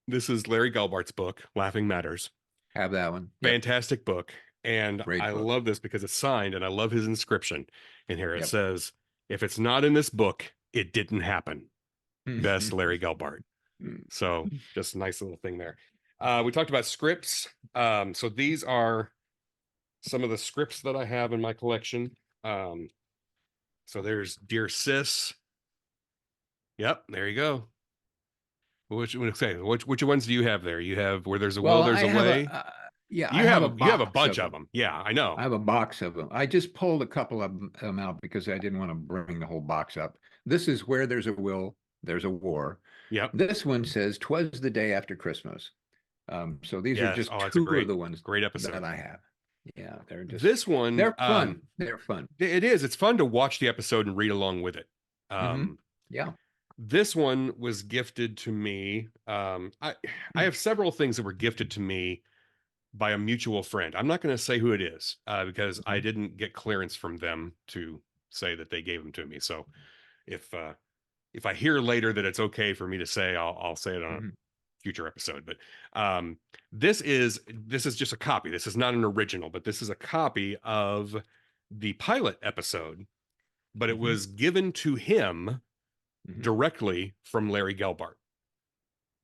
this is Larry Gelbart's book, Laughing Matters. have that one. Yep, Fantastic book. And great I book. love this because it's signed, and I love his inscription in here. It Yep. says, if it's not in this book, it didn't happen. Best Larry Gelbart. So just a nice little thing there. We talked about scripts. So these are some of the scripts that I have in my collection. So there's Dear Sis. Yep, there you go. Which ones do you have there? You have Where There's a Will, Well, There's I a have Way. yeah, I You have a have a box bunch of of them. them. Yeah, I know. I have a box of them. I just pulled a couple of them out because I didn't want to bring the whole box up. This is Where There's a Will, There's a War. Yep. This one says "'Twas the Day After Christmas." So these are Yes. just Oh, that's a two of the ones great that episode. I have. Yeah, This one, they're fun. They're fun. it is. It's fun to watch the episode and read along with it. Hmm. Yeah. This one was gifted to me. I have several things that were gifted to me by a mutual friend. I'm not going to say who it is because I Mhm. didn't get clearance from them to say that they gave them to me. So if if I hear later that it's okay for me to say, I'll say it on a Mhm. future episode. But um, this is just a copy. This is not an original, but this is a copy of the pilot episode. But it Mhm. was given to him Mhm. directly from Larry Gelbart.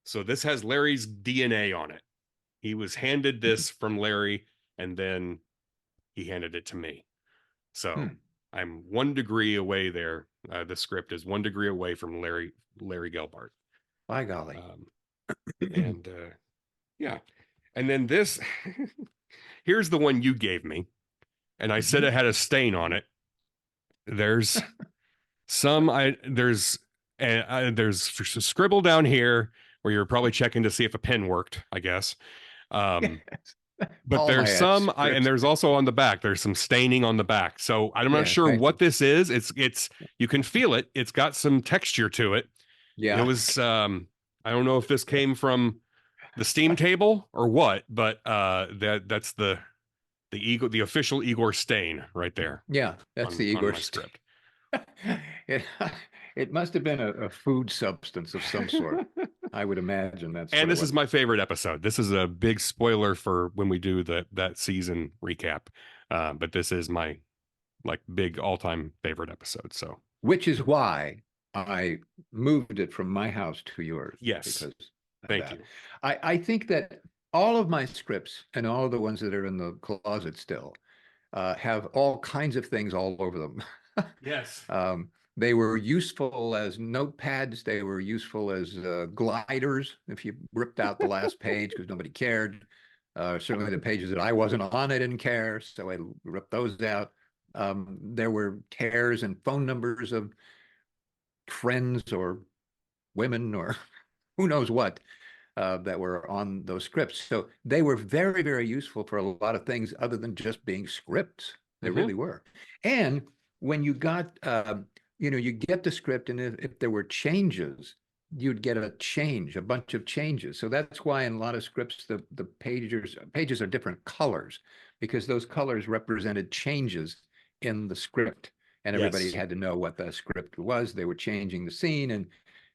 So this has Larry's DNA on it. He was handed this from Larry, and then he handed it to me. So Hmm. I'm 1 degree away there. The script is 1 degree away from Larry Gelbart. By golly. Um, and yeah, and then this here's the one you gave me, and I said Mhm. it had a stain on it. There's some I there's a scribble down here where you're probably checking to see if a pen worked, I guess. Um, Yes. but All there's my some and scripts. there's also on the back there's some staining on the back, so I'm not Yeah. sure Thank what you. this is. It's you can feel it. It's got some texture to it. It Yeah. was I don't know if this came from the steam table or what, but that's the official Igor stain right there Yeah. That's the on Igor my state. script. It, it must have been a food substance of some sort. I would imagine that's And what it this was. is my favorite episode. This is a big spoiler for when we do that season recap. But this is my like big all-time favorite episode. So Which is why I moved it from my house to yours yes, because of thank that. you. I think that all of my scripts and all of the ones that are in the closet still have all kinds of things all over them. Yes. They were useful as notepads. They were useful as gliders if you ripped out the last page because nobody cared. Certainly the pages that I wasn't on, I didn't care, so I ripped those out. There were tears and phone numbers of friends or women or who knows what that were on those scripts. So they were very, very useful for a lot of things other than just being scripts. They Mm-hmm. really were. And when you got, you get the script, and if there were changes, you'd get a bunch of changes. So that's why in a lot of scripts, the pages are different colors, because those colors represented changes in the script. And everybody Yes. had to know what the script was. They were changing the scene. And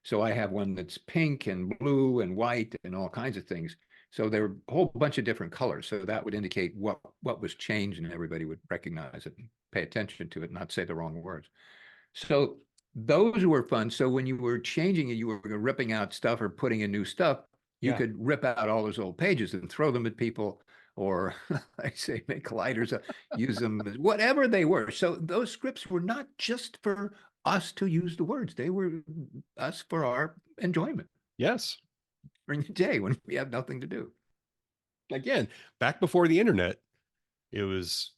so I have one that's pink and blue and white and all kinds of things. So there were a whole bunch of different colors. So that would indicate what was changed, and everybody would recognize it and pay attention to it, not say the wrong words. So those were fun. So when you were changing it, you were ripping out stuff or putting in new stuff, you Yeah. could rip out all those old pages and throw them at people, or I say make colliders, use them as whatever they were. So those scripts were not just for us to use the words; they were us for our enjoyment Yes. during the day when we have nothing to do. Again, back before the internet, it was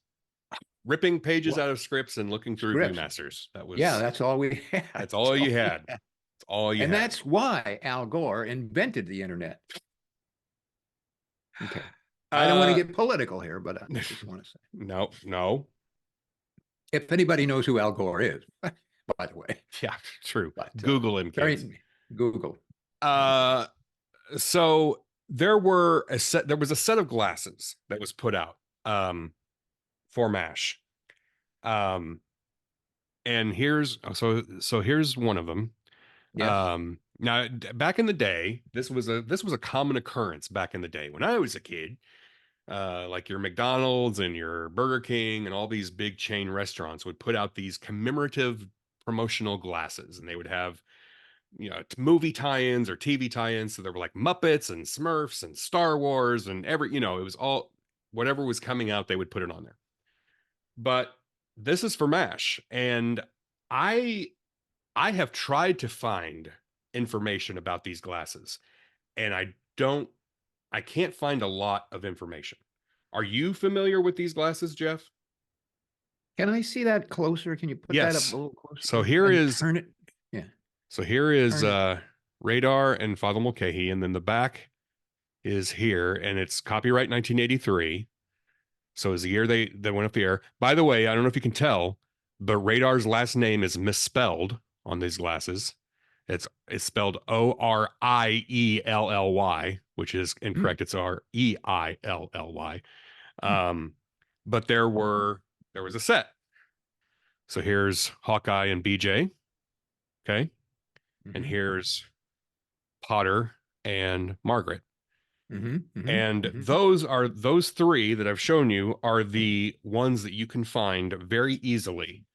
ripping pages What out of scripts and looking through scripts? viewmasters. That Yeah, was that's all we had. that's all you had. We had. That's all you And had. that's why Al Gore invented the internet. Okay. I don't want to get political here, but I just want to say. No. If anybody knows who Al Gore is, by the way. Yeah, true. But, Google him, kids. Google. So there was a set of glasses that was put out for MASH. And here's one of them. Yes. Now back in the day, this was a common occurrence back in the day when I was a kid. Like your McDonald's and your Burger King and all these big chain restaurants would put out these commemorative promotional glasses, and they would have, movie tie-ins or TV tie-ins. So there were like Muppets and Smurfs and Star Wars and it was all whatever was coming out, they would put it on there. But this is for MASH, and I have tried to find information about these glasses, and I can't find a lot of information. Are you familiar with these glasses, Jeff? Can I see that closer? Can you put that up a little closer? So here is turn it. Yeah. So here is Radar and Father Mulcahy, and then the back is here, and it's copyright 1983. So it's the year they went up the air. By the way, I don't know if you can tell, but Radar's last name is misspelled on these glasses. It's spelled Orielly, which is incorrect. It's Reilly. But there was a set. So here's Hawkeye and BJ. Okay. And here's Potter and Margaret. And those three that I've shown you are the ones that you can find very easily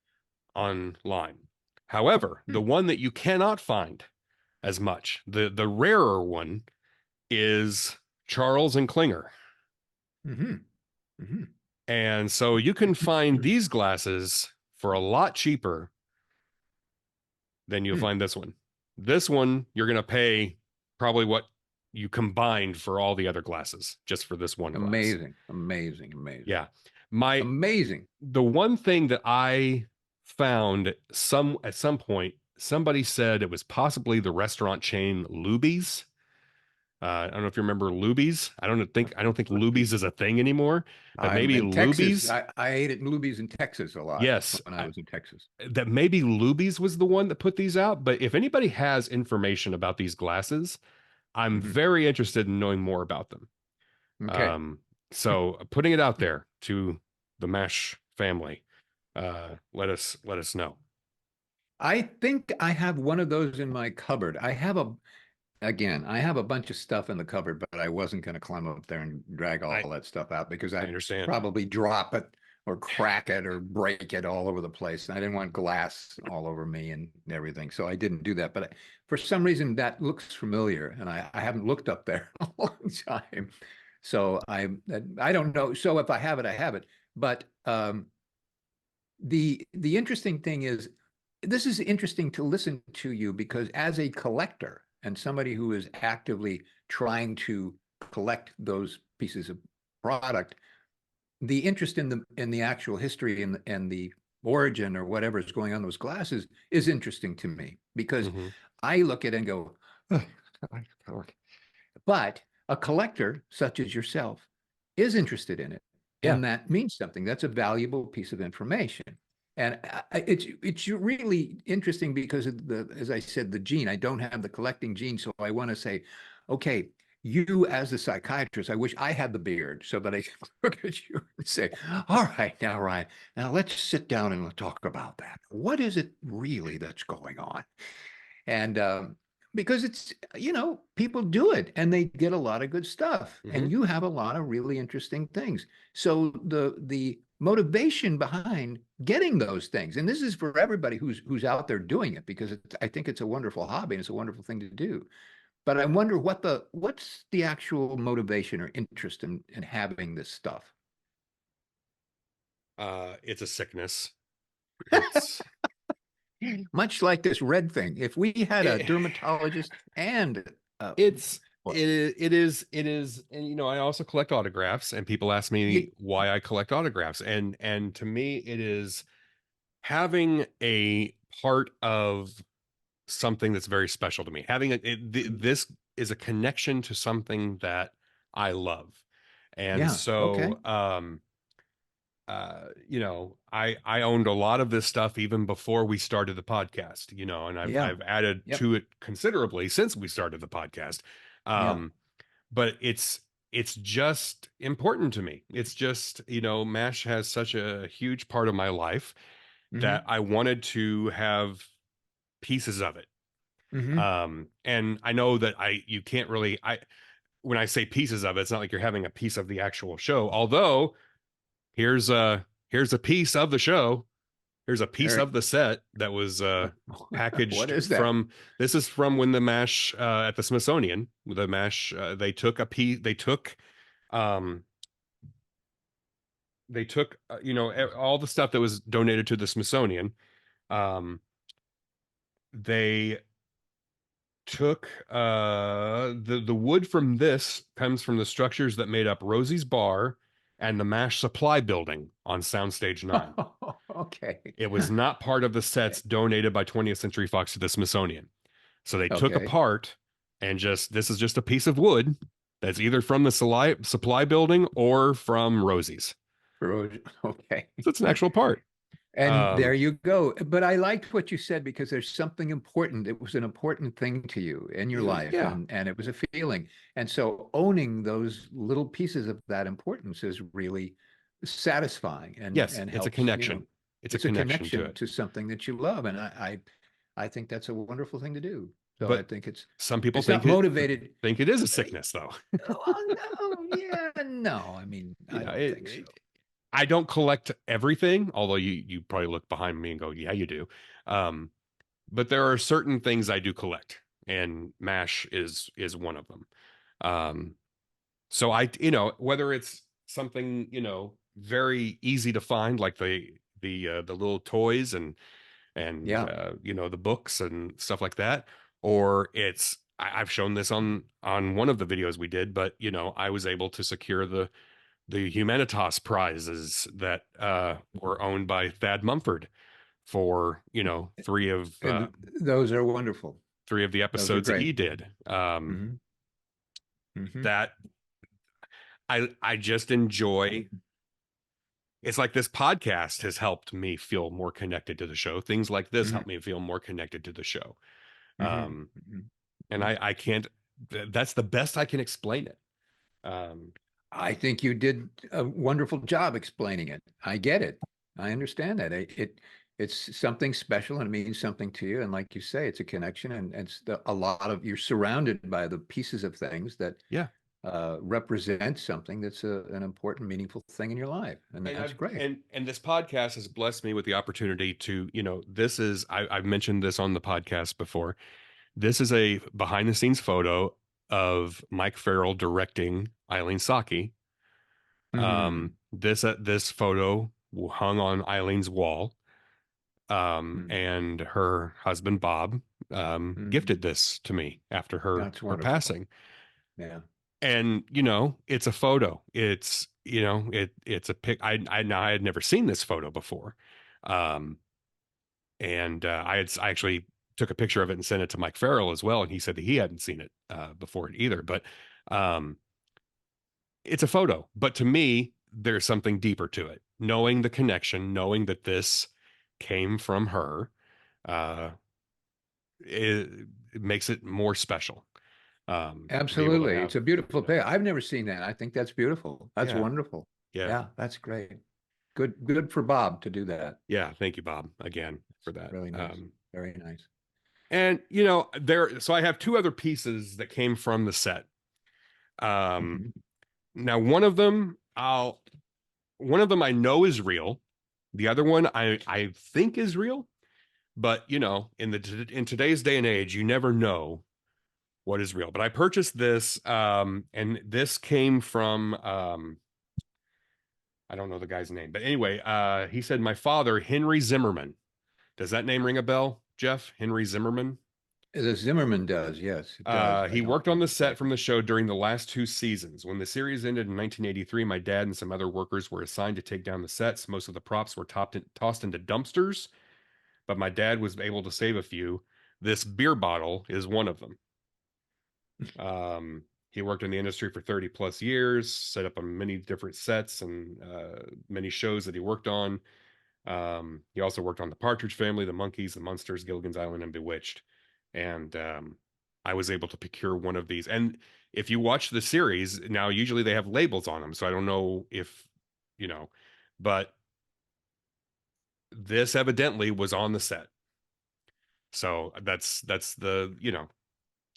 online. However, the one that you cannot find as much, the rarer one, is Charles and Klinger. And so you can find these glasses for a lot cheaper than you'll find this one. This one, you're going to pay probably what you combined for all the other glasses just for this one glass. Amazing. Yeah. Amazing. The one thing that I found at some point, somebody said it was possibly the restaurant chain Luby's. I don't know if you remember Luby's. I don't think Luby's is a thing anymore, but maybe Luby's. I ate at Luby's in Texas a lot. Yes, when I was in Texas. That maybe Luby's was the one that put these out. But if anybody has information about these glasses, I'm very interested in knowing more about them. Okay. So putting it out there to the MASH family, let us know. I think I have one of those in my cupboard. I have a bunch of stuff in the cupboard, but I wasn't going to climb up there and drag all that stuff out because I understand. Probably drop it or crack it or break it all over the place. And I didn't want glass all over me and everything. So I didn't do that. But for some reason, that looks familiar. And I haven't looked up there in a long time. So I don't know. So if I have it, I have it. But the interesting thing is, this is interesting to listen to you, because as a collector and somebody who is actively trying to collect those pieces of product, the interest in the actual history and the origin or whatever is going on in those glasses is interesting to me, because I look at it and go, oh, but a collector such as yourself is interested in it. Yeah. And that means something. That's a valuable piece of information. And it's really interesting because of as I said, the gene. I don't have the collecting gene, so I want to say, okay, you as a psychiatrist, I wish I had the beard so that I could look at you and say, all right, now, Ryan, now let's sit down and talk about that. What is it really that's going on? And because it's, people do it and they get a lot of good stuff, Mm-hmm. and you have a lot of really interesting things. So the motivation behind getting those things, and this is for everybody who's out there doing it, because I think it's a wonderful hobby and it's a wonderful thing to do. But I wonder what's the actual motivation or interest in having this stuff. It's a sickness. It's Much like this red thing. If we had a it, dermatologist and it's well, it is, and I also collect autographs, and people ask me you, why I collect autographs, and to me it is having a part of something that's very special to me. Having this is a connection to something that I love. And yeah, okay, so I owned a lot of this stuff even before we started the podcast, and I've yeah, I've added yep, to it considerably since we started the podcast. yeah. Um but it's just important to me. It's just, MASH has such a huge part of my life that Hmm. I wanted to have pieces of it. Hmm. And I know that you can't really, when I say pieces of it, it's not like you're having a piece of the actual show. Although here's a piece of the show. Here's a piece Eric, of the set that was what packaged is that? from. This is from when the MASH at the Smithsonian. The MASH they took a piece. Um they took all the stuff that was donated to the Smithsonian. Um, they took the wood from this comes from the structures that made up Rosie's Bar and the MASH Supply Building on Soundstage 9. Okay, It was not part of the sets donated by 20th Century Fox to the Smithsonian. So they took okay, apart and this is just a piece of wood that's either from the supply building or from Rosie's. okay. So it's an actual part. And there Um, you go. But I liked what you said because there's something important. It was an important thing to you in your life, yeah. and it was a feeling. And so owning those little pieces of that importance is really satisfying Yes, and it's a helps, connection. It's a it's a connection to connection it. to something that you love. And I think that's a wonderful thing to do. So I But think some people it's not motivated. think it is a sickness though. Well, no, yeah, no. I mean, I Yeah, don't think so. I don't collect everything, although you probably look behind me and go, yeah, you do. Um, but there are certain things I do collect, and MASH is one of them. Um, so whether it's something, very easy to find, like the little toys and Yeah. the books and stuff like that, or I've shown this on one of the videos we did, but I was able to secure the Humanitas prizes that were owned by Thad Mumford for And those are wonderful. three of the Those are episodes that great. he did. Hmm. Hmm. That I just enjoy. It's like this podcast has helped me feel more connected to the show. Things like this Hmm. help me feel more connected to the show. Hmm. Um, and Hmm. I can't. That's the best I can explain it. Um, I think you did a wonderful job explaining it. I get it. I understand that. It's something special and it means something to you. And like you say, it's a connection, and a lot of you're surrounded by the pieces of things that yeah. represent something that's an important, meaningful thing in your life, and and that's I've great. and this podcast has blessed me with the opportunity to, this is I've mentioned this on the podcast before. This is a behind the scenes photo of Mike Farrell directing Eileen Saki. Hmm. This photo hung on Eileen's wall. And her husband Bob Hmm. gifted this to me after That's her wonderful. passing. Yeah. And it's a photo. It's a pic. I had never seen this photo before. Um, and I actually took a picture of it and sent it to Mike Farrell as well, and he said that he hadn't seen it before either. But um, it's a photo. But to me, there's something deeper to it. Knowing the connection, knowing that this came from her, uh, it makes it more special. To be able to Absolutely. have, It's a beautiful you know, pick. I've never seen that. I think that's beautiful. That's yeah, wonderful. yeah, Yeah, that's great. Good for Bob to do that. yeah. Thank you, Bob, again It's for that. really nice. Very nice. And so I have two other pieces that came from the set. Um, Mhm. Now one of them I know is real. The other one I think is real, but in today's day and age, you never know what is real. But I purchased this, and this came from I don't know the guy's name, but anyway, he said my father, Henry Zimmerman. Does that name ring a bell, Jeff? Henry Zimmerman? The Zimmerman does. Yes, it does. I He don't worked on know the set from exactly. the show during the last two seasons. When the series ended in 1983, my dad and some other workers were assigned to take down the sets. Most of the props were tossed into dumpsters, but my dad was able to save a few. This beer bottle is one of them. He worked in the industry for 30 plus years, set up on many different sets and many shows that he worked on. He also worked on The Partridge Family, The Monkees, The Munsters, Gilligan's Island, and Bewitched. And I was able to procure one of these. And if you watch the series, now usually they have labels on them. So I don't know if, you know, but this evidently was on the set. So that's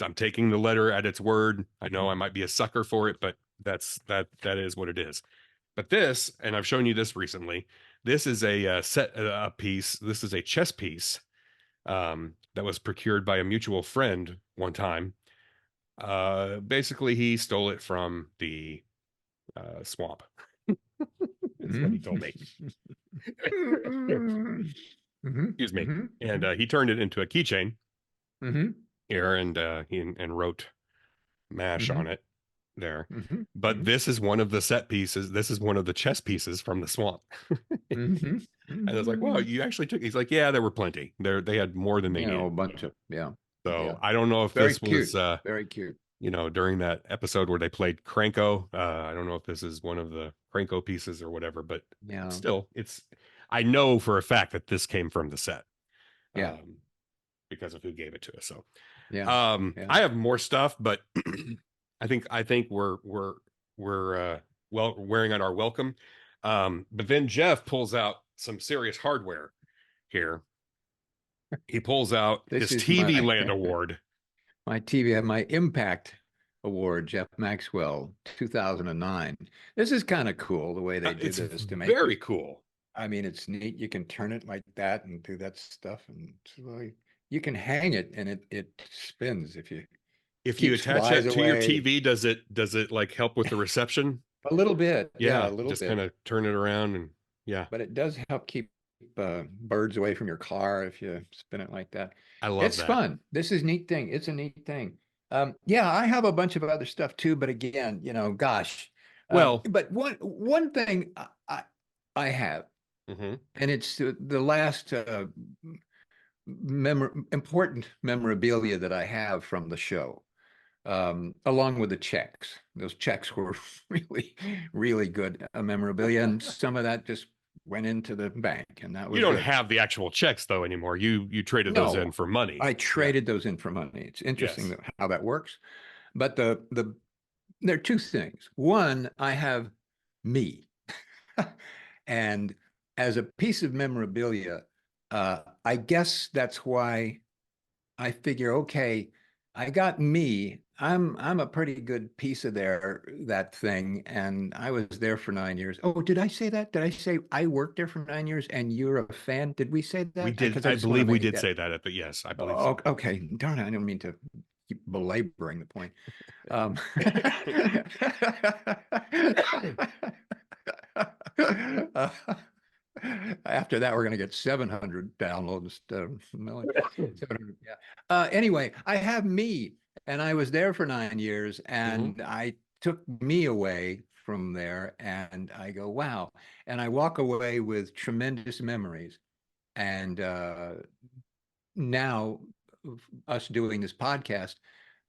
I'm taking the letter at its word. I know I might be a sucker for it, but that is what it is. But this, and I've shown you this recently, this is a piece. This is a chess piece that was procured by a mutual friend one time. Basically, he stole it from the swamp. Is what he told me. Excuse me. And he turned it into a keychain here, and and wrote MASH on it there. But this is one of the set pieces. This is one of the chess pieces from the swamp. And I was like, "Wow, you actually took." He's like, "Yeah, there were plenty. They had more than they Yeah, a needed." whole bunch of So yeah. I don't know if Very this cute. was, Very cute. during that episode where they played Cranko. I don't know if this is one of the Cranko pieces or whatever, but Yeah. still, I know for a fact that this came from the set, Yeah. um, because of who gave it to us. So, Yeah. Yeah. I have more stuff, but I think we're well wearing out our welcome. But then Jeff pulls out some serious hardware here. He pulls out This his is TV my Land Award. my TV, my Impact Award, Jeff Maxwell, 2009. This is kind of cool the way they did It's this to make very it. cool. I mean, it's neat. You can turn it like that and do that stuff, and you can hang it, and it spins if you If you keeps attach flies that to your away TV, does it like help with the reception? a little bit. Yeah, Yeah, a little just kind bit. of turn it around and yeah, But it does help keep birds away from your car if you spin it like that. I love It's that. fun. This is a neat thing. It's a neat thing. Yeah, I have a bunch of other stuff too, but again, gosh. Well, But one thing I have, mhm. and it's the last important memorabilia that I have from the show, along with the checks. Those checks were really, really good memorabilia, and some of that just went into the bank, and that You was don't good. have the actual checks though anymore. You traded those in No, for money. I Yeah. traded those in for money. It's interesting Yes. how that works. But there are two things. One, I have me, and as a piece of memorabilia, I guess that's why I figure, okay, I got me. I'm a pretty good piece of that thing, and I was there for 9 years. Oh, did I say that? Did I say I worked there for 9 years and you're a fan? Did we say We that? did. Because I I just want to believe we make did that. say that at the yes, I believe Oh, so. okay, darn it! I don't mean to keep belaboring the point. Um, uh, After that, we're going to get 700 downloads instead of a million. 700, yeah. Anyway, I have me, and I was there for 9 years, Mhm. and I took me away from there, and I go, wow. And I walk away with tremendous memories. And now, us doing this podcast,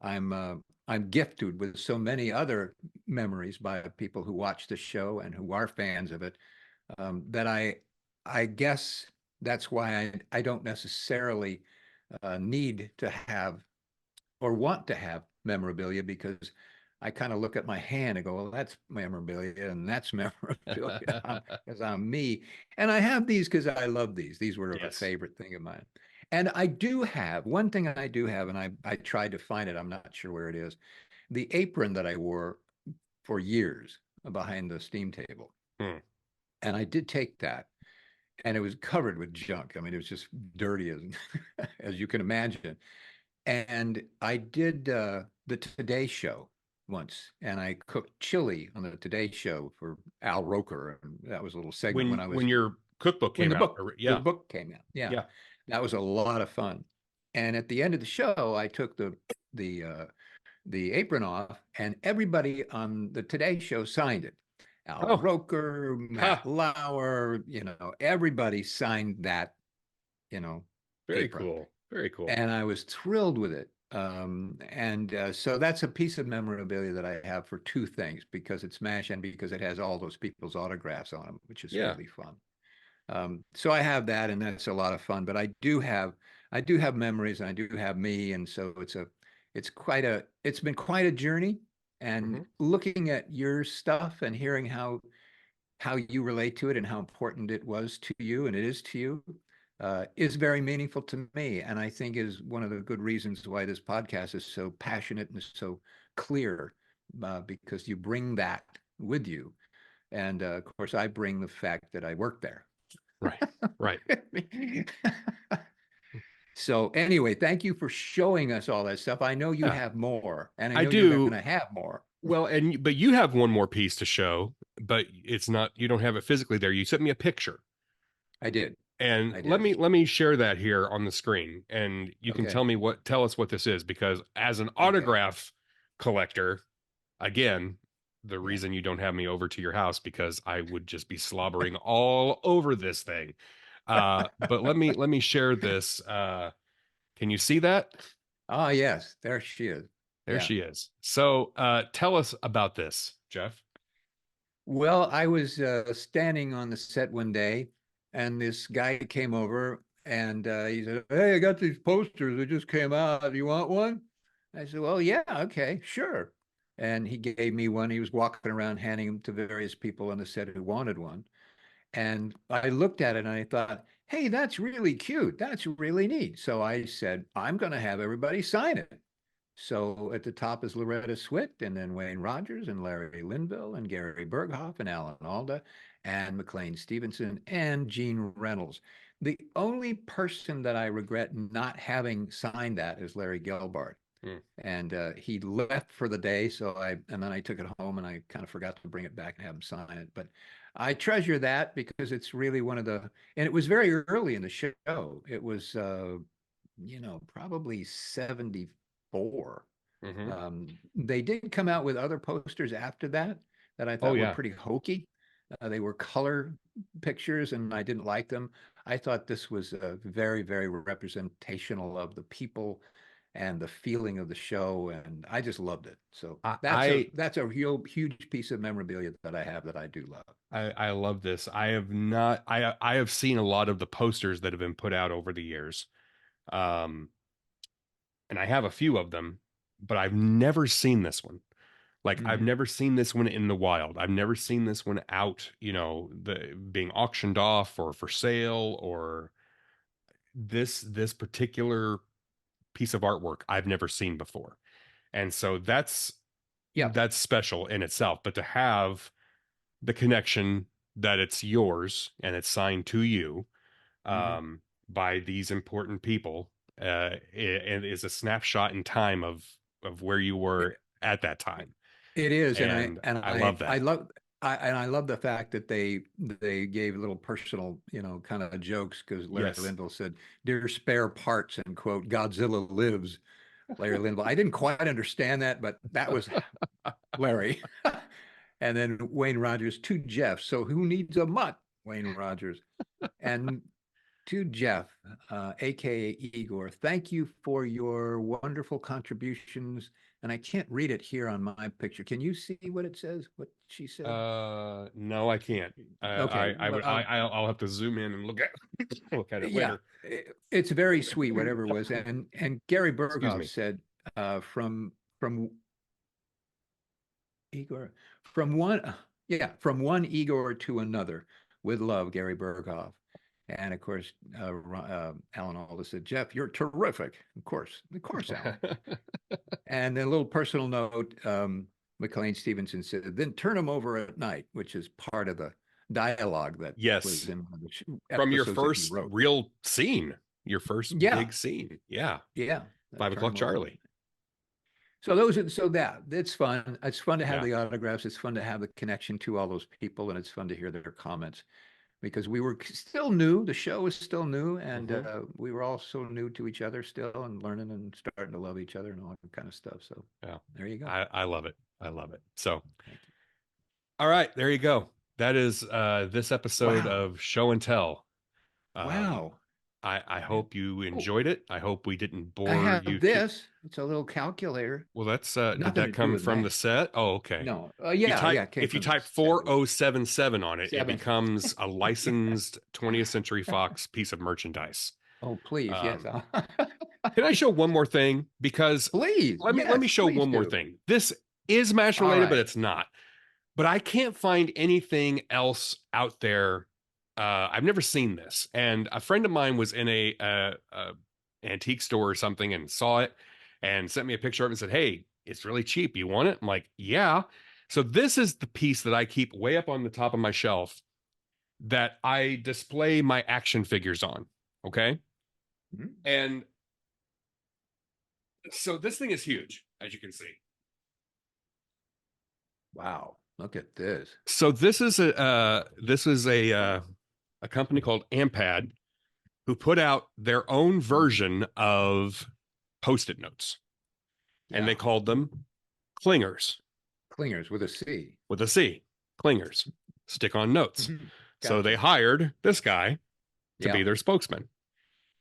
I'm uh, I'm gifted with so many other memories by people who watch the show and who are fans of it, that I guess that's why I don't necessarily need to have or want to have memorabilia, because I kind of look at my hand and go, well, that's memorabilia and that's memorabilia because I'm me. And I have these because I love these. These were a Yes. favorite thing of mine. And I do have one thing I do have, and I tried to find it. I'm not sure where it is. The apron that I wore for years behind the steam table. Hmm. And I did take that, and it was covered with junk. I mean, it was just dirty as as you can imagine. And I did the Today Show once, and I cooked chili on the Today Show for Al Roker. And that was a little segment when I When was your cookbook when came out. the Yeah. book came out. Yeah, Yeah. that was a lot of fun. And at the end of the show, I took the uh, the apron off, and everybody on the Today Show signed it. Al Oh, Roker, Matt ha. Lauer, everybody signed that, Very apron, cool. Very cool. and I was thrilled with it. And so that's a piece of memorabilia that I have for two things, because it's MASH and because it has all those people's autographs on them, which is Yeah. really fun. So I have that, and that's a lot of fun. But I do have memories, and I do have me, and so it's been quite a journey. And Hmm. looking at your stuff and hearing how you relate to it and how important it was to you and it is to you, is very meaningful to me. And I think is one of the good reasons why this podcast is so passionate and so clear, because you bring that with you. And of course, I bring the fact that I work there. Right. Right. So anyway, thank you for showing us all that stuff. I know you Yeah. have more, and I I know you're going do. to have more. Well, but you have one more piece to show, but it's not, you don't have it physically there. You sent me a picture. I did. And I let did. me share that here on the screen, and you can Okay. tell us what this is, because as an Okay. autograph collector, again, the Yeah. reason you don't have me over to your house, because I would just be slobbering all over this thing. But let me share this. Can you see that? Oh, yes. There she is. There Yeah. she is. So tell us about this, Jeff. Well, I was standing on the set one day, and this guy came over, and he said, "Hey, I got these posters that just came out. You want one?" I said, "Well, yeah, okay, sure." And he gave me one. He was walking around handing them to various people on the set who wanted one. And I looked at it and I thought, "Hey, that's really cute. That's really neat." So I said, "I'm going to have everybody sign it." So at the top is Loretta Swit, and then Wayne Rogers, and Larry Linville, and Gary Berghoff, and Alan Alda, and McLean Stevenson, and Gene Reynolds. The only person that I regret not having signed that is Larry Gelbart. Hmm. And he left for the day, and then I took it home, and I kind of forgot to bring it back and have him sign it. But I treasure that because it's really and it was very early in the show. It was, probably 74. Hmm. They did come out with other posters after that I Oh thought were yeah. pretty hokey. They were color pictures, and I didn't like them. I thought this was very, very representational of the people and the feeling of the show, and I just loved it. So I that's a real huge piece of memorabilia that I have that I do love. I love this. I have not. I have seen a lot of the posters that have been put out over the years, um, and I have a few of them, but I've never seen this one. Like I've Hmm. never seen this one in the wild. I've never seen this one out. The being auctioned off or for sale, or this particular piece of artwork I've never seen before, and so Yep. that's special in itself. But to have the connection that it's yours and it's signed to you, Hmm. um, by these important people, and is a snapshot in time of where you were at that time, It is, and I and and I I love I that. love I love the fact that they gave little personal, kind of jokes, because Larry Yes. Linville said, "Dear spare parts," and quote, "Godzilla lives." Larry Linville. I didn't quite understand that, but that was Larry. And then Wayne Rogers to Jeff. So who needs a mutt? Wayne Rogers. And To Jeff, aka Igor, thank you for your wonderful contributions. And I can't read it here on my picture. Can you see what it says? What she said? No, I can't. Okay. I'll have to zoom in and look at it Yeah, later. it's very sweet, whatever it was. And Gary Excuse Berghoff me. said, from Igor, from one, from one Igor to another, with love, Gary Berghoff. And of course, Alan Alda said, Jeff, you're terrific. Of course, Alan. And a little personal note, McLean Stevenson said, then turn them over at night, which is part of the dialogue that was Yes, in one of the from your episodes that he first wrote. real scene, your first Yeah, big scene. Yeah, yeah. 5 o'clock Turn them over. Charlie. So that it's fun. It's fun to have Yeah. the autographs. It's fun to have the connection to all those people, and it's fun to hear their comments because we were still new. The show was still new, and we were all so new to each other still, and learning and starting to love each other and all that kind of stuff. So Yeah, there you go. I love it. I love it. So, Thank you. all right, there you go. That is this episode Wow. of Show and Tell. Um, Wow. I Yeah. hope you Oh, enjoyed it. I hope we didn't I bore you have too. this. It's a little calculator. Well, that's did Nothing that to do come with from the math. set? Oh, okay. No. Yeah. It came If you from the type set. 4077 on it, it Seven. becomes a Yeah. licensed 20th Century Fox piece of merchandise. Oh, please. Yes. Um, can I show one more thing? Because Please. let me Yes, show please one more do. thing. This is MASH All related, but right. it's not. But I can't find anything else out there. I've never seen this, and a friend of mine was in a antique store or something and saw it and sent me a picture of it and said, "Hey, it's really cheap. You want it?" I'm like, "Yeah." So this is the piece that I keep way up on the top of my shelf that I display my action figures on. Okay, Mhm. and so this thing is huge, as you can see. Wow. Look at this. So this is a company called Ampad who put out their own version of post-it notes, and they Yeah. called them clingers Clingers with a C. with a C, clingers, stick on notes. Mhm. So they Gotcha. hired this guy to be Yeah. their spokesman.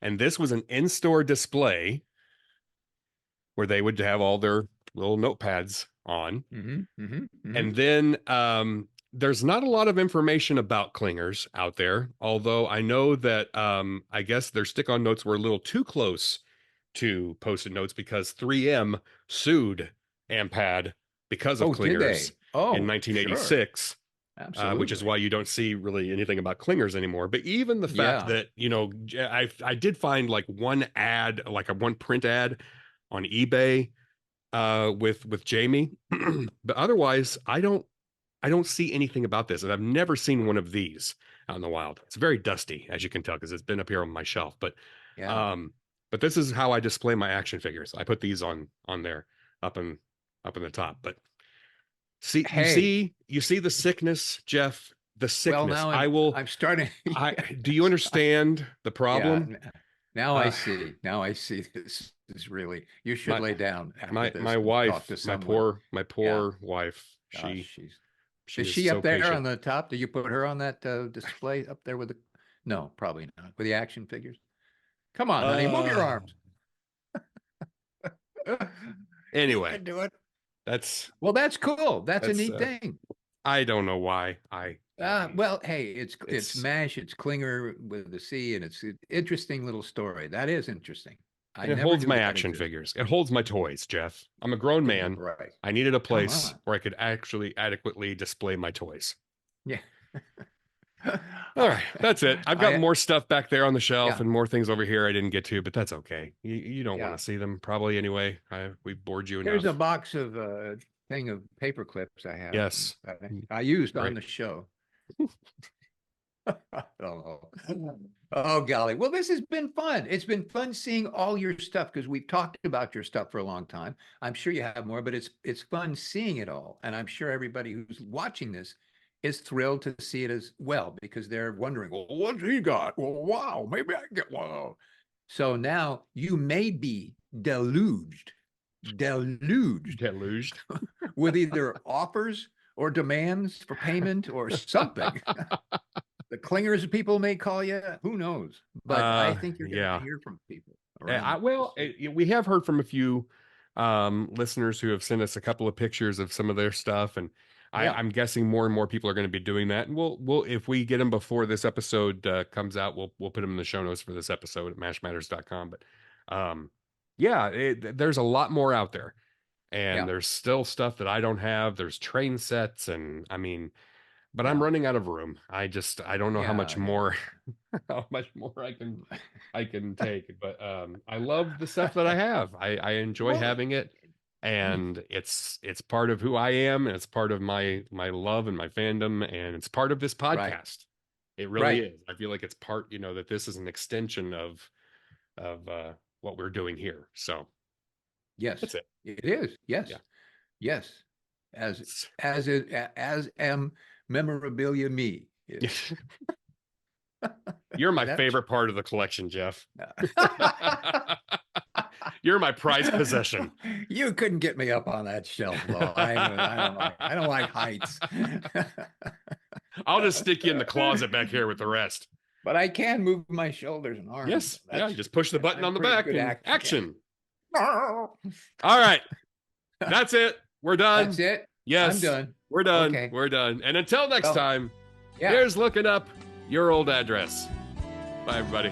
And this was an in-store display where they would have all their little notepads on. And then there's not a lot of information about clingers out there, although I know that I guess their stick-on notes were a little too close to post-it notes because 3M sued Ampad because of Oh, did clingers they? in Oh, sure. 1986, which is Absolutely. why you don't see really anything about clingers anymore. But even the fact Yeah. that, I did find like one ad, like a one print ad on eBay with Jamie, but otherwise I don't see anything about this, and I've never seen one of these out in the wild. It's very dusty, as you can tell, because it's been up here on my shelf. Yeah. Um, but this is how I display my action figures. I put these on there up in the top. But Hey, you see the sickness, Jeff. The well, sickness. now I will. I'm starting. I Yeah, do you understand the yeah. problem? Now I Uh, see. Now I see this is really, you should my lay down after this my and talk wife, to someone. my Yeah. poor wife. Gosh, She is is she so up there patient. on the top? Did you put her on that display up there with the, no, probably not. With the action figures? Come on, honey, move your Uh, arms. You anyway, can do it. that's Well, that's cool. That's a that's neat thing. I don't know why Well, hey, it's it's MASH, it's Klinger with the C, and it's an interesting little story. That is interesting. I it never holds knew my that action existed. figures. It holds my toys, Jeff. I'm a grown man. Right. I needed a Come place on. where I could actually adequately display my toys. Yeah. All right, that's it. I've got I more stuff back there on the shelf yeah, and more things over here I didn't get to, but that's okay. You don't want yeah. to see them probably anyway. We've bored you There's a enough. box of thing of paper clips I have Yes. that I used on Great. the show. I don't know. Oh, golly. Well, this has been fun. It's been fun seeing all your stuff because we've talked about your stuff for a long time. I'm sure you have more, but it's fun seeing it all. And I'm sure everybody who's watching this is thrilled to see it as well because they're wondering, well, what's he got? Well, wow, maybe I can get one. So now you may be deluged Deluged. with either offers or demands for payment or something. the clingers people may call you. Who knows? But I think you're going to hear from people. We have heard from a few listeners who have sent us a couple of pictures of some of their stuff, and I'm guessing more and more people are going to be doing that. And we'll if we get them before this episode comes out, we'll put them in the show notes for this episode at mashmatters.com. But there's a lot more out there, and there's still stuff that I don't have. There's train sets, and I mean, but I'm running out of room. I don't know how much more how much more I can take. But I love the stuff that I have. I enjoy having it, and it's part of who I am, and it's part of my love and my fandom, and it's part of this podcast. Right. It really is. I feel like it's part, that this is an extension of what we're doing here. So yes, that's it. It is. Yes. Yeah. Yes. As am memorabilia me. You're my favorite part of the collection, Jeff. You're my prized possession. You couldn't get me up on that shelf, though. I don't like heights. I'll just stick you in the closet back here with the rest. But I can move my shoulders and arms. Yes. You just push the button on the back and action. All right. That's it. We're done. That's it. Yes. I'm done. We're done. Okay. We're done. And until next time, here's looking up your old address. Bye, everybody.